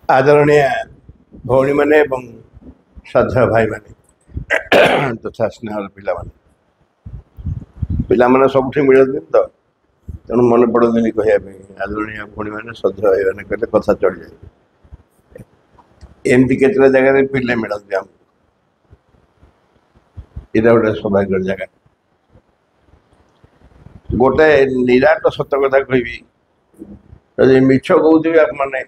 आदरणीय भौणी मैंने श्रद्धा भाई मैंने तथा स्नेह पिला मैंने सब मिलती तो तेणु मन पड़ती कहवाई आदरणीय भौणी मैंने श्रद्धा भाई मैंने कहते कथा चढ़ जाए एमती केतटा जगह पिले मिलती आम यहाँ गोटे सौभाग्य जगह गोटे निराट सत कथा कहि मिछ कहते आप मैंने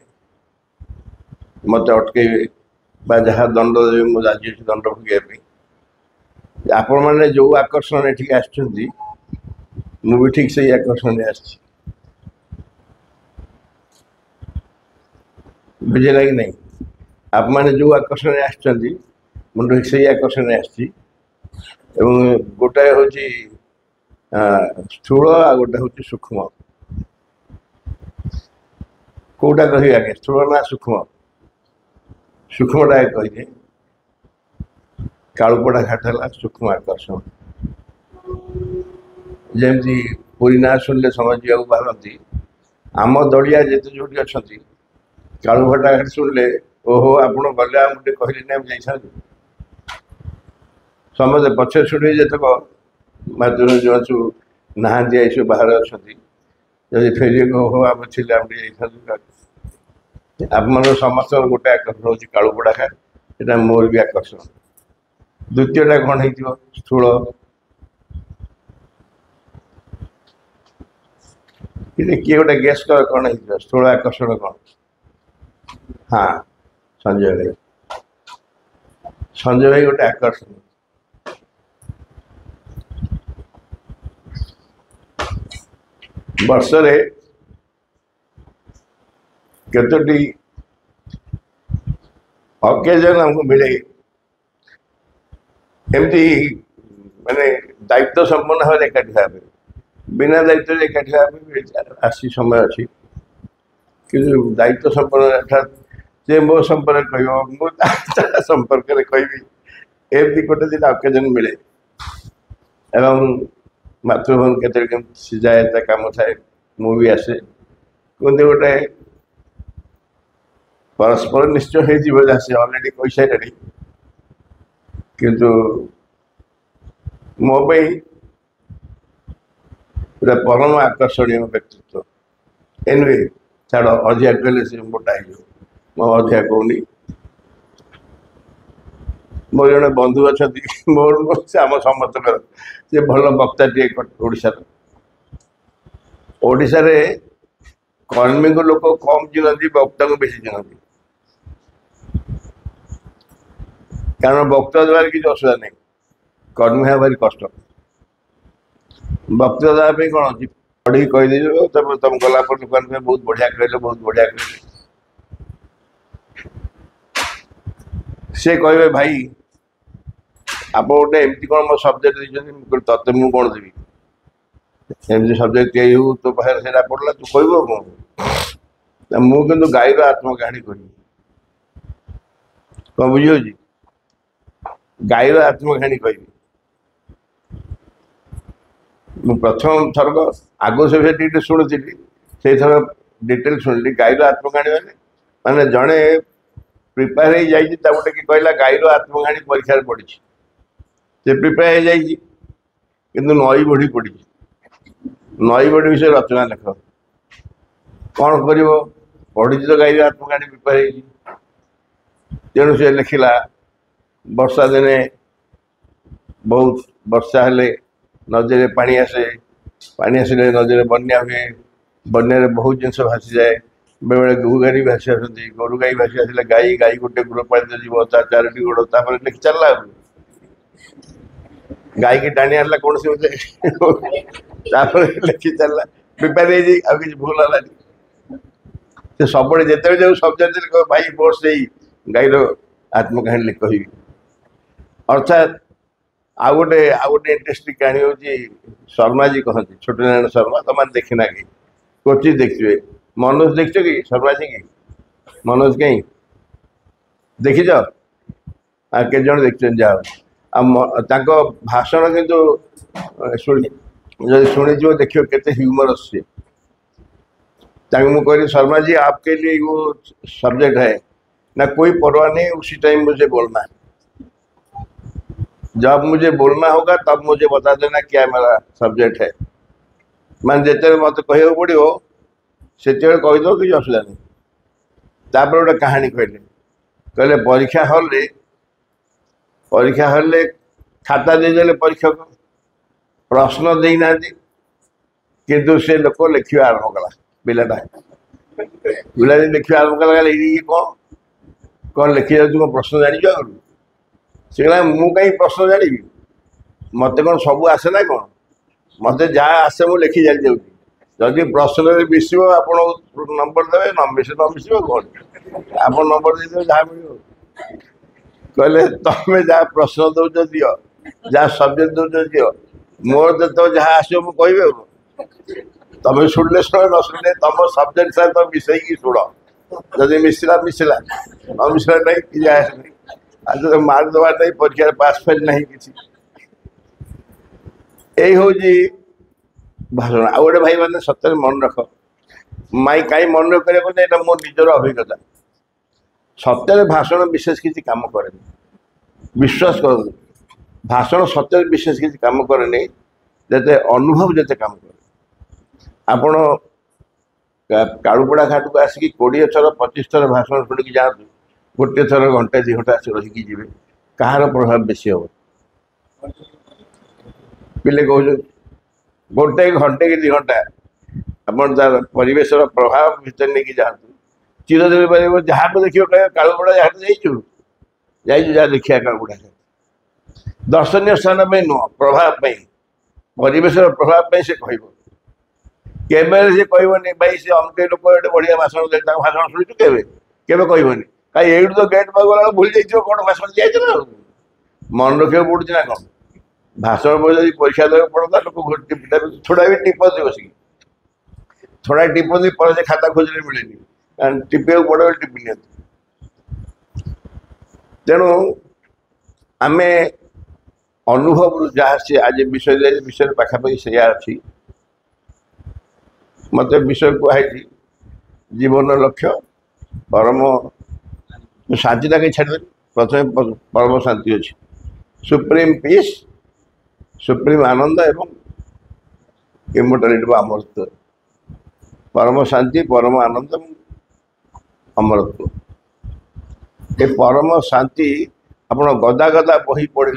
मत अटकईबे जहाँ दंड देवे मुझे राजी अच्छी दंड भोगे आपण मैंने जो आकर्षण एठिक आसुँच भी ठीक से आकर्षण बुझेगा कि नहीं आप मैंने जो आकर्षण आसुँच ठीक से आकर्षण आसी गोटाए हूँ स्थूल आ गोटे हूँ सूक्ष्म कौटा कह आगे स्थूल ना सूक्ष्म सूक्ष्मटा कहे कालुपड़ा घाट है सूक्ष्म आकर्षण जमती पुरी ना शुणिले समझ जाऊ बाहरती आम दलिया जिते जो अच्छा कालुपड़ा घाट शुणिले ओहो आपड़ गले गोटे कहले ना जा समझे पचे शुणी जितक मातृ जो सब नहांती आई सब बाहर अच्छा जब फेर ओहो आम थी आप समस्त गोटे आकर्षण हूँ कालुपड़ा घाट यहाँ मोर भी आकर्षण द्वितीयटा कौन हो स्थूल किए गोटे गेस कर कौन हो स्थूल आकर्षण कौन हाँ संजय भाई गोटे आकर्षण वर्षरे कतोटी अकेजन हमको मिले एमती माने दायित्व संपन्न भाव एकाठी भाव बिना दायित्व एकाठी भाव आसी समय अच्छी कि दायित्व संपन्न अर्थात जे मो संपर्क कह संपर्क कहि एमती गोटे दिन अकेजन मिले एवं मातृभूमि केतरे सीजाए कम थाए मुझे आसे कहते गोटे परस्पर निश्चय हो से अलरेडी कही सारे किंतु मो पूरा परम आकर्षणीय व्यक्तित्व एनवे छाड़ अधिका कहले से मोटा हो अधिका कहनी मोर जड़े बंधु अच्छा मोर आम समस्त से भल वक्ता टे ओडिशा रे कर्मी को लोक कम चिन्हती वक्ता को बेसी चिन्हती कारण वक्ता द्वारा किसी असुविधा नहीं कर्मी है भारी कष्ट वक्ता देवाई कौन अच्छी पढ़ी कहीदे तुम गला दुकान में बहुत बढ़िया कहले बहुत बढ़िया कहले से कहे भाई आप गोटे एमती कौन मो सब्जेक्ट देखते ते मुझे कौन देवी एमती सब्जेक्ट कही हो तो बाहर से पढ़ला तू कह कौन मुझे गाईर आत्मकाही कह कौन बुझी गाईर आत्मकाही कहि प्रथम थरक आगो से शुणुली से थर डिटेल शुणिली गाईर आत्मकाही माने जड़े प्रिपेयर हो जाए गोटे कि कहला गाईर आत्मकाही परीक्षा पड़ी से प्रिपेयर हो जाए कि नई बढ़ी पड़ी नई बढ़ी विषय रचना लेख कौन कर पढ़ी तो गाईर आत्मकाही प्रिपेयर हो तेणु से लिखला वर्षा दिने बहुत वर्षा हेले नदी में पानी आसे पानी आसिले नदी में बन्या हुए बन्या बहुत जिनस भासी जाए बेले बेले गोगारी भासी आसती गोरु गाई भासी आसिले गाई गाई गोटे गृहपालित जीव चारोटी गोड़ तापर लिखि चलला गाई की टाणी आनला कौन सी लिखि चलला प्रिपेयर हो कि भूल है सब जिते जाऊ सब्जेक्ट भाई मोर से गाईर आत्मकाही कहि अर्थात आउ गोटे इंटरेस्टिंग कहानी हूँ शर्मा जी कहते छोट नारायण शर्मा तुम देखना कि क्वचित देखिए मनोज देख कि शर्मा जी की मनोज कहीं देखीच के जन देखते जाओ भाषण किंतु शुणी देखियो केते ह्यूमरस से मुझे कहली शर्मा जी आपके लिए वो सब्जेक्ट है ना कोई परवाह नहीं, उसी टाइम मुझे बोलना है। जब मुझे बोलना होगा तब मुझे बता देना क्या मेरा सब्जेक्ट है। मैं जिते मत कह पड़ो से कहीदो कि असुविधा नहीं। तापर गोटे कहानी कहले परीक्षा हल खाता देदेले परीक्षक प्रश्न देना किंतु से लोक लिखा आरंभ कला पिलाटा पिला लिखा आरंभ कला ये कौन लिखी जाऊँ प्रश्न जानी से कहला मु कहीं प्रश्न जानी मत कौन सब आसे ना कौन मत जहाँ आसे मुझे लिखी जानी जाऊँ जदि प्रश्न मिसब आप नंबर देवे न मिसब कौन आप नंबर दे जहाँ मिल कहले तमें जहाँ प्रश्न दौच दियो जहाँ सब्जेक्ट दौच दियो मोर तो जहाँ आसो मुझे कहे तमें शुणिले शुण न शुणिले तुम सब्जेक्ट साथ तुम मिसई शुण जदि मिसला मिसला न मिसला नहीं कि जाए नहीं आज तो मार्क दबार नहीं परीक्षा पास फेल नहीं किसी यही हूँ भाषण आ गए भाई मैंने सत्य मन रख माई कहीं मन रख मो निजर अभिज्ञता सत्य भाषण विशेष किसी काम करे विश्वास कर भाषण सत्य विशेष किसी काम करे जते अनुभव जते काम करे आपण कालुपड़ा घाट को आसिक 20 थर 25 थर भाषण शुणिकी जातु गोटे थर घंटे 2 घंटा आस रही जी कहार प्रभाव बेसी हम पिले कह गोटे घंटे कि 2 घंटा अपन तार परिवेश प्रभाव भीतर नहीं जातु चिरदिन पार जहाँ को देखिए कह कालुपड़ा घाट जाइए जहाँ देखिए कालुपड़ा घाट दर्शनीय स्थान में नुह प्रभाव परिवेश प्रभाव से कह केवे से कहनी भाई से अमके लोक बढ़िया भाषण दे भाषण शुणु केवे कहनी कहीं ये तो गेट पर गला भूल जाइए कौन भाषण दिया ना मन रखा पड़े ना कौन भाषण पर परीक्षा देवाक पड़ता लोग थोड़ा भी टिपती बस थोड़ा टिपती पर से खाता खोजने मिले टिपे पड़े टिपि नि तेणु आम अनुभव जहाँ से आज विषय पाखापाखि से अच्छी मत विषय कहुई जीवन लक्ष्य परम शांति कहीं छाड़ प्रथम परम शांति अच्छी सुप्रीम पीस सुप्रीम आनंद एवं इमोर्टालिटी अमरत्व परम शांति परम आनंद अमरत्व ये परम शांति आप गदा गदा बही पढ़े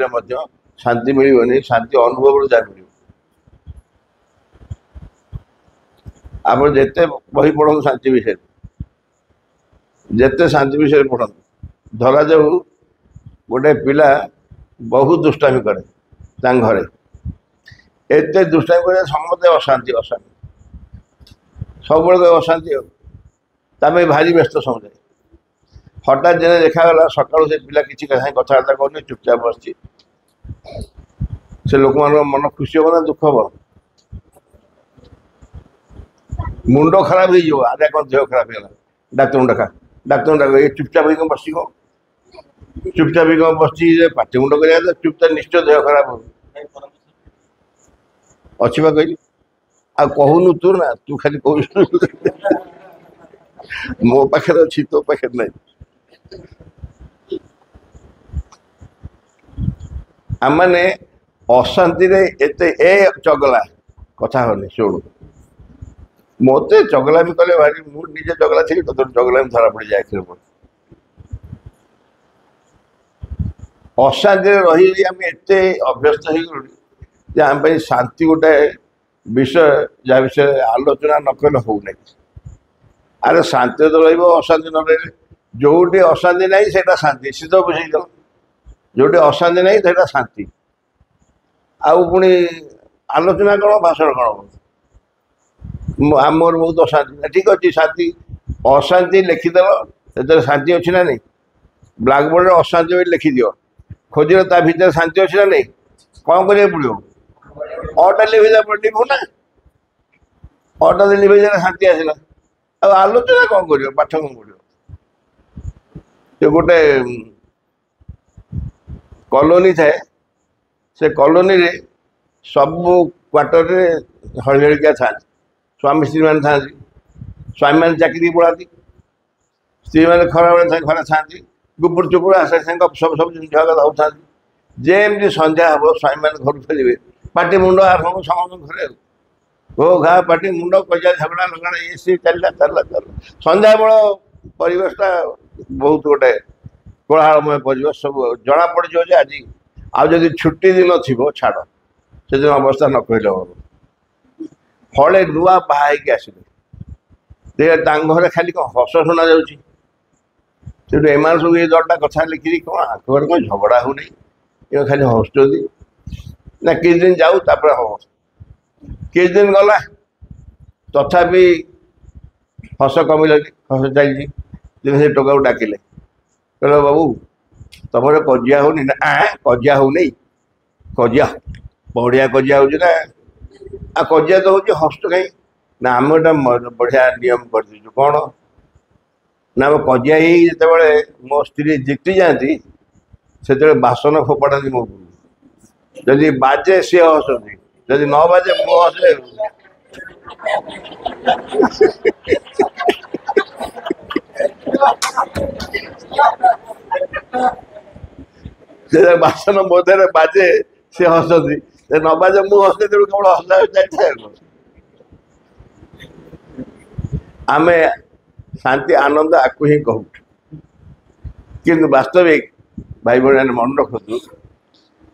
शांति मिलनी शांति अनुभव जहाँ मिल आप जिते बही पढ़ु शांति विषय जिते शांति विषय पढ़ु धरा जाऊ गोटे पिला बहुत दुष्टामी करे घरे एत दुष्टामी कर समझते अशांति अशांति सब अशांति तमें भारी व्यस्त समझे हठात दिन देखागला सका से पिला किसी कथबार्ता कर चुपचाप बस से लोक मन खुशी हम ना दुख हम मुंड खराब हो आगे कौन देह खराब है डाक्तर डाक ये चुपचाप ही बस चुपचाप ही बस पाटी मुंड कर चुपचाप निश्चय देह खराब हो अच्छी कही आ कहूनु तू ना तू खाली कह मो पाखे अच्छी तो पाखे ना आम मैंने अशांति ए चगला कथा हनी शुणु मत चगला भी कले भारी मुझे चगला थी तो चगला धरा पड़ जाए अशांति रही आम एत अभ्यस्त हो आम शांति गोटे विषय जहाँ विषय आलोचना न कले हो अरे शांति तो रशांति न रही जोटी अशांति ना से शांति सी तो बुझे दल जोटी अशांति ना से शांति आउ पुणी आलोचना कौन भाषण कौन आमर बहुत अशांति ठीक अच्छे शांति अशांति लिखिदेव से शांति अच्छी ना नहीं ब्लाक बोर्ड अशांति लिखि दियो खोज भर शांति अच्छी ना नहीं कौन कर पड़ो अटा लिभेजा लिभु ना अटा लिभेजा शांति आसला अब आलोचना कौन कर पाठ कौन कर गोटे कॉलोनी थाए से कॉलोनी रे सब क्वार्टर रे हड़िया था स्वामी स्त्री मान था स्वामी मान चाकरी पढ़ाती ସ୍ତ୍ରୀ ମାନେ ଖରାବେଳେ ଘରେ ଥାଆନ୍ତି, ଗୁପୁର ଚୁପୁର ଆସେ ସବୁ ସବୁ ଜିନିଷ ହେଉଥାନ୍ତି। ଯେମିତି ସନ୍ଧ୍ୟା ହେବ ସ୍ୱାମୀମାନେ ଘରୁ ଫେରିବେ, ପାଟି ମୁଣ୍ଡ ଆରମ୍ଭ ସମସ୍ତଙ୍କ ଘରେ ଆଉ ଘୋ ଘା ପାଟି ମୁଣ୍ଡ କଜିଆ ଝଗଡ଼ା ଲଗାଣ ଇଏ ସିଏ ଚାଲିଲା। ସନ୍ଧ୍ୟାବେଳ ପରିବେଶଟା ବହୁତ ଗୋଟେ କୋଳାହଳମୟ ପରିବେଶ। ସବୁ ଜଣା ପଡ଼ିଯିବ ଯେ ଆଜି ଆଉ ଯଦି ଛୁଟି ଦିନ ଥିବ ଛାଡ଼, ସେଦିନ ଅବସ୍ଥା ନ କହିଲେ ହେବ। ହଳେ ନୂଆ ବାହା ହେଇକି ଆସିଲେ, ତାଙ୍କ ଘରେ ଖାଲି କ'ଣ ହସ ଶୁଣା ଯାଉଛି। ସେଠୁ ଏମାନେ ସବୁ ଏ ଦରଟା କଥା ଲେଖିକି କ'ଣ ଆଙ୍କ ଘରେ କ'ଣ ଝଗଡ଼ା ହଉନି, ଏ ଖାଲି ହସୁଛନ୍ତି। ନା କିଛି ଦିନ ଯାଉ ତାପରେ ହବ। କିଛି ଦିନ ଗଲା, ତଥାପି ହସ କମିଲାନି, ହସ ଚାଲିଛି। ଦିନେ ସେ ଟୋକାକୁ ଡାକିଲେ, କହିଲେ ବାବୁ ତମର କଜିଆ ହଉନି ନା? କଜିଆ ହଉନି? କଜିଆ ବଢିଆ କଜିଆ ହଉଛି ନା। ଆଉ କଜିଆ ତ ହଉଛି, ହସ କାହିଁ? ନା ଆମେ ଗୋଟେ ବଢିଆ ନିୟମ କରିଦେଇଛୁ। କ'ଣ ନା ଆମ କଜିଆ ହେଇ ଯେତେବେଳେ ମୋ ସ୍ତ୍ରୀ ଜିତି ଯାଆନ୍ତି, ସେତେବେଳେ ବାସନ ଫୋପାଡ଼ନ୍ତି ମୋ ଉପରକୁ। ଯଦି ବାଜେ ସିଏ ହସନ୍ତି, ଯଦି ନ ବାଜେ ମୁଁ ହସେ। ଯେତେବେଳେ ବାସନ ମଧ୍ୟରେ ବାଜେ ସିଏ ହସନ୍ତି, ନ ବାଜେ ମୁଁ ହସେ। ତେଣୁ କେବଳ ହସା ଯାଇଥାଏ। ଆମେ ଶାନ୍ତି ଆନନ୍ଦ ଆକୁ ହିଁ କହୁଛୁ, କିନ୍ତୁ ବାସ୍ତବିକ ଭାଇ ଭଉଣୀମାନେ ମନେ ରଖନ୍ତୁ,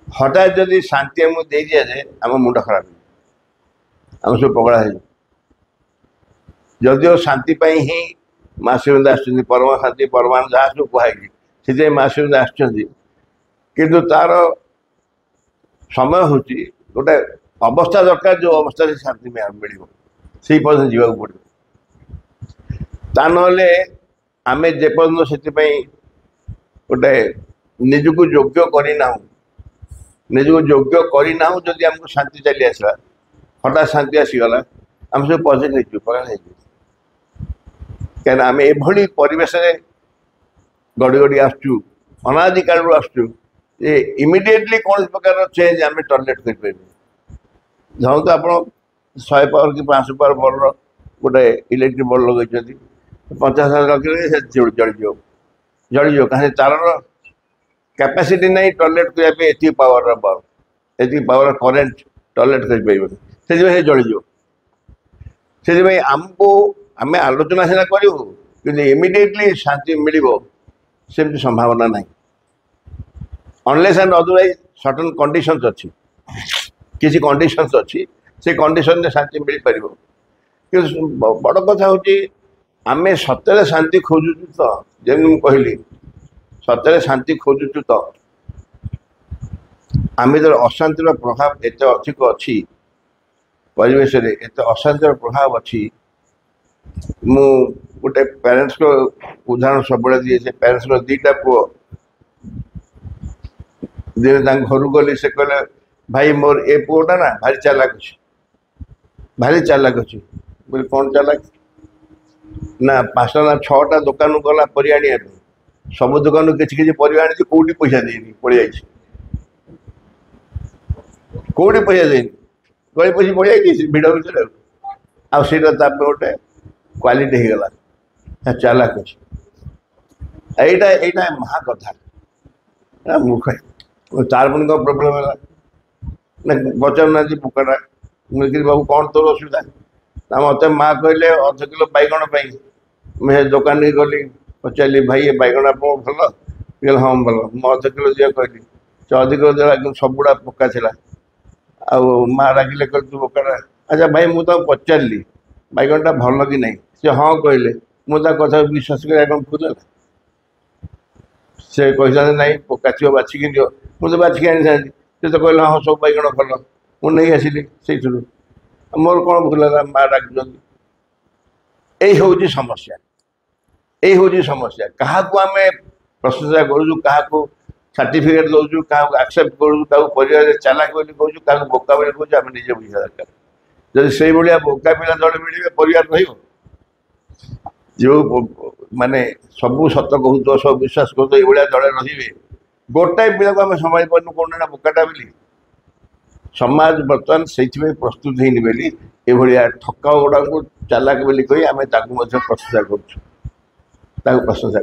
ହଠାତ୍ ଯଦି ଶାନ୍ତି ଆମକୁ ଦେଇ ଦିଆଯାଏ ଆମ ମୁଣ୍ଡ ଖରାପ ହେଇଯିବ, ଆମେ ସବୁ ପଗଳା ହେଇଯିବ। ଯଦିଓ ଶାନ୍ତି ପାଇଁ ହିଁ ମା ଶିବନ୍ଦା ଆସିଛନ୍ତି, ପରମା ଶାନ୍ତି ପରମାନନ୍ଦ ଯାହା ସବୁ କୁହାହେଇଛି, ସେଥିପାଇଁ ମା ଶିବନ୍ଦା ଆସିଛନ୍ତି। କିନ୍ତୁ ତାର ସମୟ ହେଉଛି ଗୋଟେ ଅବସ୍ଥା ଦରକାର, ଯେଉଁ ଅବସ୍ଥାରେ ଶାନ୍ତି ମିଳିବ ସେଇ ପର୍ଯ୍ୟନ୍ତ ଯିବାକୁ ପଡ଼ିବ। ତା ନହେଲେ ଆମେ ଯେପର୍ଯ୍ୟନ୍ତ ସେଥିପାଇଁ ଗୋଟେ ନିଜକୁ ଯୋଗ୍ୟ କରିନାହୁଁ, ଯଦି ଆମକୁ ଶାନ୍ତି ଚାଲି ଆସିଲା, ହଠାତ୍ ଶାନ୍ତି ଆସିଗଲା, ଆମେ ସବୁ ପଜିଟିଭ ହେଇଯିବୁ, ପଗଳ ହେଇଯିବୁ। କାହିଁକିନା ଆମେ ଏଭଳି ପରିବେଶରେ ଗଡ଼ି ଗଡ଼ି ଆସୁଛୁ, ଅନାଦି କାଳରୁ ଆସୁଛୁ, ଯେ ଇମିଡ଼ିଏଟଲି କୌଣସି ପ୍ରକାର ଚେଞ୍ଜ ଆମେ ଟଲରେଟ୍ କରିପାରିବୁ। ଧରନ୍ତୁ ଆପଣ 100 ପାୱାର କି 500 ପାୱାର ବଲ୍ବର ଗୋଟେ ଇଲେକ୍ଟ୍ରିକ୍ ବଲ୍ବ ଲଗେଇଛନ୍ତି, 50,000 ରଖିଲେ ସେ ଜଳିଯିବ। କାହିଁକି? ତାରର କ୍ୟାପାସିଟି ନାହିଁ ଟଲରେଟ୍ କରିବା ପାଇଁ ଏତିକି ପାୱାରର ବଲ୍ବ, ଏତିକି ପାୱାର କରେଣ୍ଟ ଟଲରେଟ୍ କରିପାରିବନି, ସେଥିପାଇଁ ସେ ଜଳିଯିବ। ସେଥିପାଇଁ ଆମେ ଆଲୋଚନା ସିନା କରିବୁ, କିନ୍ତୁ ଇମିଡ଼ିଏଟଲି ଶାନ୍ତି ମିଳିବ ସେମିତି ସମ୍ଭାବନା ନାହିଁ। Unless and otherwise certain conditions ଅଛି, କିଛି କଣ୍ଡିସନ୍ସ ଅଛି, ସେ କଣ୍ଡିସନରେ ଶାନ୍ତି ମିଳିପାରିବ। କିନ୍ତୁ ବଡ଼ କଥା ହେଉଛି ଆମେ ସତରେ ଶାନ୍ତି ଖୋଜୁଛୁ ତ? ଯେମିତି ମୁଁ କହିଲି, ସତରେ ଶାନ୍ତି ଖୋଜୁଛୁ ତ? ଆମେ ଯେତେବେଳେ ଅଶାନ୍ତିର ପ୍ରଭାବ ଏତେ ଅଧିକ ଅଛି ପରିବେଶରେ, ଏତେ ଅଶାନ୍ତିର ପ୍ରଭାବ ଅଛି। ମୁଁ ଗୋଟେ ପ୍ୟାରେଣ୍ଟସ୍ଙ୍କ ଉଦାହରଣ ସବୁବେଳେ ଦିଏ। ସେ ପ୍ୟାରେଣ୍ଟସ୍ର 2ଟା ପୁଅ, ଦିନେ ତାଙ୍କ ଘରକୁ ଗଲି, ସେ କହିଲେ ଭାଇ ମୋର ଏ ପୁଅଟା ନା ଭାରି ଚାଲାକ ଅଛି, ଭାରି ଚାଲାକ ଅଛି। ବୋଲି କ'ଣ ଚାଲାକ? ନା 5ଟା ନା 6ଟା ଦୋକାନକୁ ଗଲା ପରିବା ଆଣିବା ପାଇଁ, ସବୁ ଦୋକାନରୁ କିଛି କିଛି ପରିବା ଆଣିଛି, କୋଉଠି ପଇସା ଦେଇନି, ପଳେଇ ଯାଇଛି। କୋଉଠି ପଇସା ଦେଇନି, ଗଳି ପଇସା ପଳେଇ ଯାଇଛି ଭିଡ଼ ଭିତରେ। ଆଉ ସେଇଟା ତା ପାଇଁ ଗୋଟେ କ୍ୱାଲିଟି ହେଇଗଲା, ଚାଲାକ ଅଛି। ଏଇଟା ମହା କଥା। ମୁଁ ତାର ପୁଣି କ'ଣ ପ୍ରୋବ୍ଲେମ୍ ହେଲା ନା, ପଚାରୁନାହାନ୍ତି ପୋକାଟା। ମୁଁ ଦେଖିଲି ବାବୁ କ'ଣ ତୋର ଅସୁବିଧା? ନା ମୋତେ ମା କହିଲେ 1/2 କିଲୋ ବାଇଗଣ ପାଇଁ। ମୁଁ ସେ ଦୋକାନକୁ ଗଲି, ପଚାରିଲି ଭାଇ ଏ ବାଇଗଣ ଆପଣଙ୍କ ଭଲ? କହିଲେ ହଁ ଭଲ। ମୁଁ 1/2 କିଲୋ ଦିଅ କହିଲି, ସେ 1/2 କିଲୋ ଦେଲା, କିନ୍ତୁ ସବୁଗୁଡ଼ା ପୋକା ଥିଲା। ଆଉ ମା ରାଗିଲେ, କହିଲେ ତୁ ପୋକାଟା। ଆଚ୍ଛା ଭାଇ ମୁଁ ତାକୁ ପଚାରିଲି ବାଇଗଣଟା ଭଲ କି ନାହିଁ, ସେ ହଁ କହିଲେ, ମୁଁ ତା କଥା ବିଶ୍ୱାସ କରିବା କ'ଣ ଭୁଲ ହେଲା? ସେ କହିଥାନ୍ତେ ନାଇଁ ପୋକା ଥିବ ବାଛିକି ଦିଅ, ମୁଁ ତ ବାଛିକି ଆଣିଥାନ୍ତି। ସେ ତ କହିଲେ ହଁ ସବୁ ବାଇଗଣ ଭଲ, ମୁଁ ନେଇ ଆସିଲି ସେଇଥିରୁ। ମୋର କ'ଣ ଭୁଲ ହେଲା? ମା ଡାକୁଛନ୍ତି। ଏଇ ହେଉଛି ସମସ୍ୟା। କାହାକୁ ଆମେ ପ୍ରଶଂସା କରୁଛୁ, କାହାକୁ ସାର୍ଟିଫିକେଟ୍ ଦେଉଛୁ, କାହାକୁ ଆକ୍ସେପ୍ଟ କରୁଛୁ, କାହାକୁ ପରିବାରରେ ଚାଲାକ ବୋଲି କହୁଛୁ, କାହାକୁ ବୋକା ବୋଲି କହୁଛୁ, ଆମେ ନିଜେ ବୁଝିବା ଦରକାର। ଯଦି ସେଇଭଳିଆ ବୋକା ପିଲା ଦଳେ ମିଳିବେ, ପରିବାର ରହିବ? ଯେଉଁ ମାନେ ସବୁ ସତ କହୁଥିବ, ସବୁ ବିଶ୍ୱାସ କରୁଥିବ, ଏଇଭଳିଆ ଦଳେ ରହିବେ, ଗୋଟାଏ ପିଲାକୁ ଆମେ ସମ୍ଭାଳି ପାରୁନୁ, କ'ଣ ନା ବୋକାଟା ବୋଲି। ସମାଜ ବର୍ତ୍ତମାନ ସେଇଥିପାଇଁ ପ୍ରସ୍ତୁତ ହେଇନି ବୋଲି ଏଭଳିଆ ଠକା ଗୁଡ଼ାକୁ ଚାଲାକ ବୋଲି କହି ଆମେ ତାକୁ ମଧ୍ୟ ପ୍ରଶଂସା କରୁଛୁ। ତାକୁ ପ୍ରଶଂସା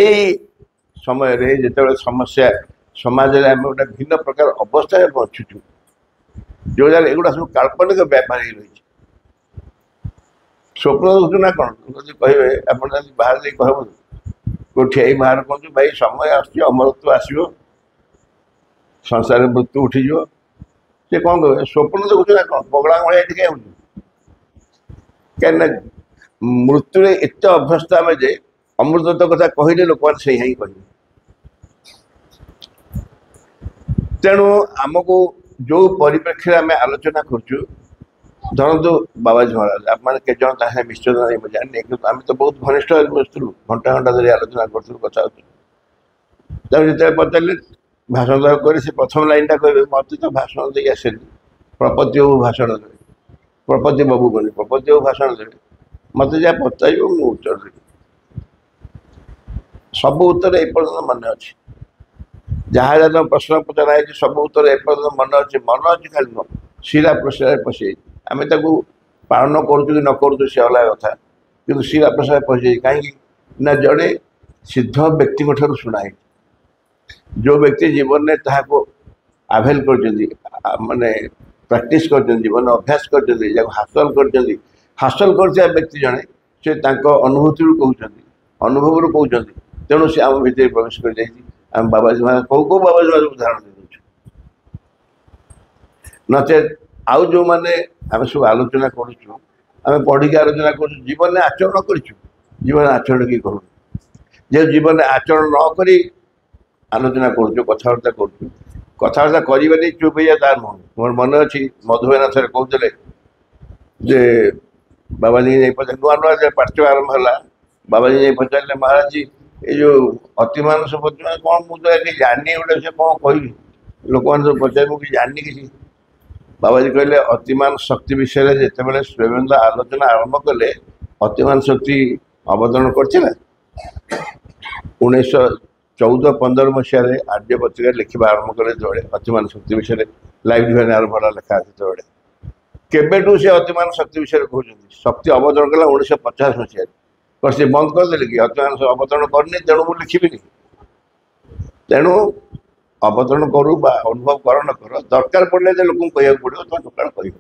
ଏଇ ସମୟରେ ଯେତେବେଳେ ସମସ୍ୟା ସମାଜରେ ଆମେ ଗୋଟେ ଭିନ୍ନ ପ୍ରକାର ଅବସ୍ଥାରେ ବଞ୍ଚୁଛୁ ଯୋଉ ଜାଗାରେ ଏଗୁଡ଼ା ସବୁ କାଳ୍ପନିକ ବ୍ୟାପାର ହେଇ ରହିଛି। ସ୍ୱପ୍ନ ଦେଖୁଛୁ ନା କ'ଣ ଯଦି କହିବେ ଆପଣ ଯଦି ବାହାର ଦେଇ କହିବ କୋଉଠି ଏଇ ବାହାର କୁହନ୍ତୁ ଭାଇ ସମୟ ଆସୁଛି ଅମରତ୍ୱ ଆସିବ ସଂସାରରେ ମୃତ୍ୟୁ ଉଠିଯିବ ସେ କ'ଣ କହିବେ ସ୍ୱପ୍ନ ଦେଖୁଛୁ ନା କ'ଣ ପଗଳା ଭଳିଆ ଟିକେ ହଉଛୁ କାହିଁକିନା ମୃତ୍ୟୁରେ ଏତେ ଅଭ୍ୟସ୍ତ ଆମେ ଯେ ଅମୃତ କଥା କହିଲେ ଲୋକମାନେ ସେଇ ହିଁ କହିବେ। ତେଣୁ ଆମକୁ ଯୋଉ ପରିପ୍ରେକ୍ଷୀରେ ଆମେ ଆଲୋଚନା କରୁଛୁ ଧରନ୍ତୁ ବାବାଜୀ ମହାରାଜ ଆପଣମାନେ କେତେ ଜଣ ତାହା ନିଶ୍ଚୟ ଜାଣି ମୁଁ ଜାଣିନି କିନ୍ତୁ ଆମେ ତ ବହୁତ ଘନିଷ୍ଠ ବସିଥିଲୁ ଘଣ୍ଟା ଘଣ୍ଟା ଧରି ଆଲୋଚନା କରୁଥିଲୁ କଥା ହଉଥିଲୁ ତାକୁ ଯେତେବେଳେ ପଚାରିଲେ ଭାଷଣ ଦେବାକୁ କରି ସେ ପ୍ରଥମ ଲାଇନଟା କହିବେ ମୋତେ ତ ଭାଷଣ ଦେଇ ଆସେନି ପ୍ରପତି ବାବୁ ଭାଷଣ ଦେବେ ପ୍ରପତି ବାବୁ କହିଲେ ପ୍ରପତି ବାବୁ ଭାଷଣ ଦେବେ ମୋତେ ଯାହା ପଚାରିବ ମୁଁ ଉତ୍ତର ଦେବି ସବୁ ଉତ୍ତର ଏପର୍ଯ୍ୟନ୍ତ ମନେ ଅଛି ଯାହା ଯାହା ପ୍ରଶ୍ନ ପଚରା ହେଇଛି ସବୁ ଉତ୍ତର ଏପର୍ଯ୍ୟନ୍ତ ମନେ ଅଛି ଖାଲି ନୁହଁ ଶିରା ପ୍ରସାରେ ପଶିଯାଇଛି ଆମେ ତାକୁ ପାଳନ କରୁଛୁ କି ନ କରୁଛୁ ସେ ଅଲଗା କଥା କିନ୍ତୁ ଶିରା ପ୍ରସାରେ ପଶିଯାଇଛି କାହିଁକି ନା ଜଣେ ସିଦ୍ଧ ବ୍ୟକ୍ତିଙ୍କ ଠାରୁ ଶୁଣା ହେଇଛି ଯେଉଁ ବ୍ୟକ୍ତି ଜୀବନରେ ତାହାକୁ ଆଭେଲ କରିଛନ୍ତି ମାନେ ପ୍ରାକ୍ଟିସ୍ କରିଛନ୍ତି ଜୀବନରେ ଅଭ୍ୟାସ କରିଛନ୍ତି ଯାହାକୁ ହାସଲ କରିଥିବା ବ୍ୟକ୍ତି ଜଣେ ସେ ତାଙ୍କ ଅନୁଭୂତିରୁ କହୁଛନ୍ତି ଅନୁଭବରୁ କହୁଛନ୍ତି ତେଣୁ ସେ ଆମ ଭିତରେ ପ୍ରବେଶ କରିଯାଇଛି ଆମେ ବାବାଜୀ ମହାରାଜ କୋଉ ବାବାଜୀ ମହାରାଜ ଉଦାହରଣ ଦେଇଦେଉଛୁ ନଚେତ୍ ଆଉ ଯେଉଁମାନେ ଆମେ ସବୁ ଆଲୋଚନା କରୁଛୁ ଆମେ ପଢ଼ିକି ଆଲୋଚନା କରୁଛୁ ଜୀବନରେ ଆଚରଣ କରିଛୁ ଜୀବନରେ ଆଚରଣ କି କରୁଛୁ ଯେ ଜୀବନରେ ଆଚରଣ ନ କରି ଆଲୋଚନା କରୁଛୁ କଥାବାର୍ତ୍ତା କରିବାନି ଚୁପ୍ ହେଇଯିବା ତାର ନୁହଁ ମୋର ମନେ ଅଛି ମଧୁମେନାଥରେ କହୁଥିଲେ ଯେ ବାବାଜୀ ଯାଇ ପଚାରିଲେ ନୂଆ ନୂଆ ଯେ ପାଠ୍ୟ ଆରମ୍ଭ ହେଲା ବାବାଜୀ ଯାଇ ପଚାରିଲେ ମହାରାଜ ଏ ଯେଉଁ ଅତିମାନସ ପ୍ରତିମା କ'ଣ ମୁଁ ତ ଏଠି ଜାଣିନି ଗୋଟେ ସେ କ'ଣ କହିବି ଲୋକମାନେ ସବୁ ପଚାରି ମୁଁ କିଛି ଜାଣିନି କିଛି ବାବାଜୀ କହିଲେ ଅତିମାନ ଶକ୍ତି ବିଷୟରେ ଯେତେବେଳେ ସ୍ୱୟଂ ଆଲୋଚନା ଆରମ୍ଭ କଲେ ଅତିମାନ ଶକ୍ତି ଅବତରଣ କରିଛି ନା 1914-15 ମସିହାରେ ଆର୍ଯ୍ୟ ପତ୍ରିକାରେ ଲେଖିବା ଆରମ୍ଭ କଲେ ଯେତେବେଳେ ଅତିମାନ ଶକ୍ତି ବିଷୟରେ ଲାଇବ୍ରେରୀ ଆରମ୍ଭ ହେଲା ଲେଖା ଯେତେବେଳେ କେବେଠୁ ସେ ଅତିମାନ ଶକ୍ତି ବିଷୟରେ କହୁଛନ୍ତି ଶକ୍ତି ଅବତରଣ କଲା 1950 ମସିହାରେ କ'ଣ ସେ ବନ୍ଦ କରିଦେଲେ କି ଅତିମାନ ଅବତରଣ କରିନି ତେଣୁ ମୁଁ ଲେଖିବିନି ତେଣୁ ଅବତରଣ କରୁ ବା ଅନୁଭବ କର ନ କର ଦରକାର ପଡ଼ିଲେ ଯେ ଲୋକଙ୍କୁ କହିବାକୁ ପଡ଼ିବ ତମେ ସକାଳ କହିବ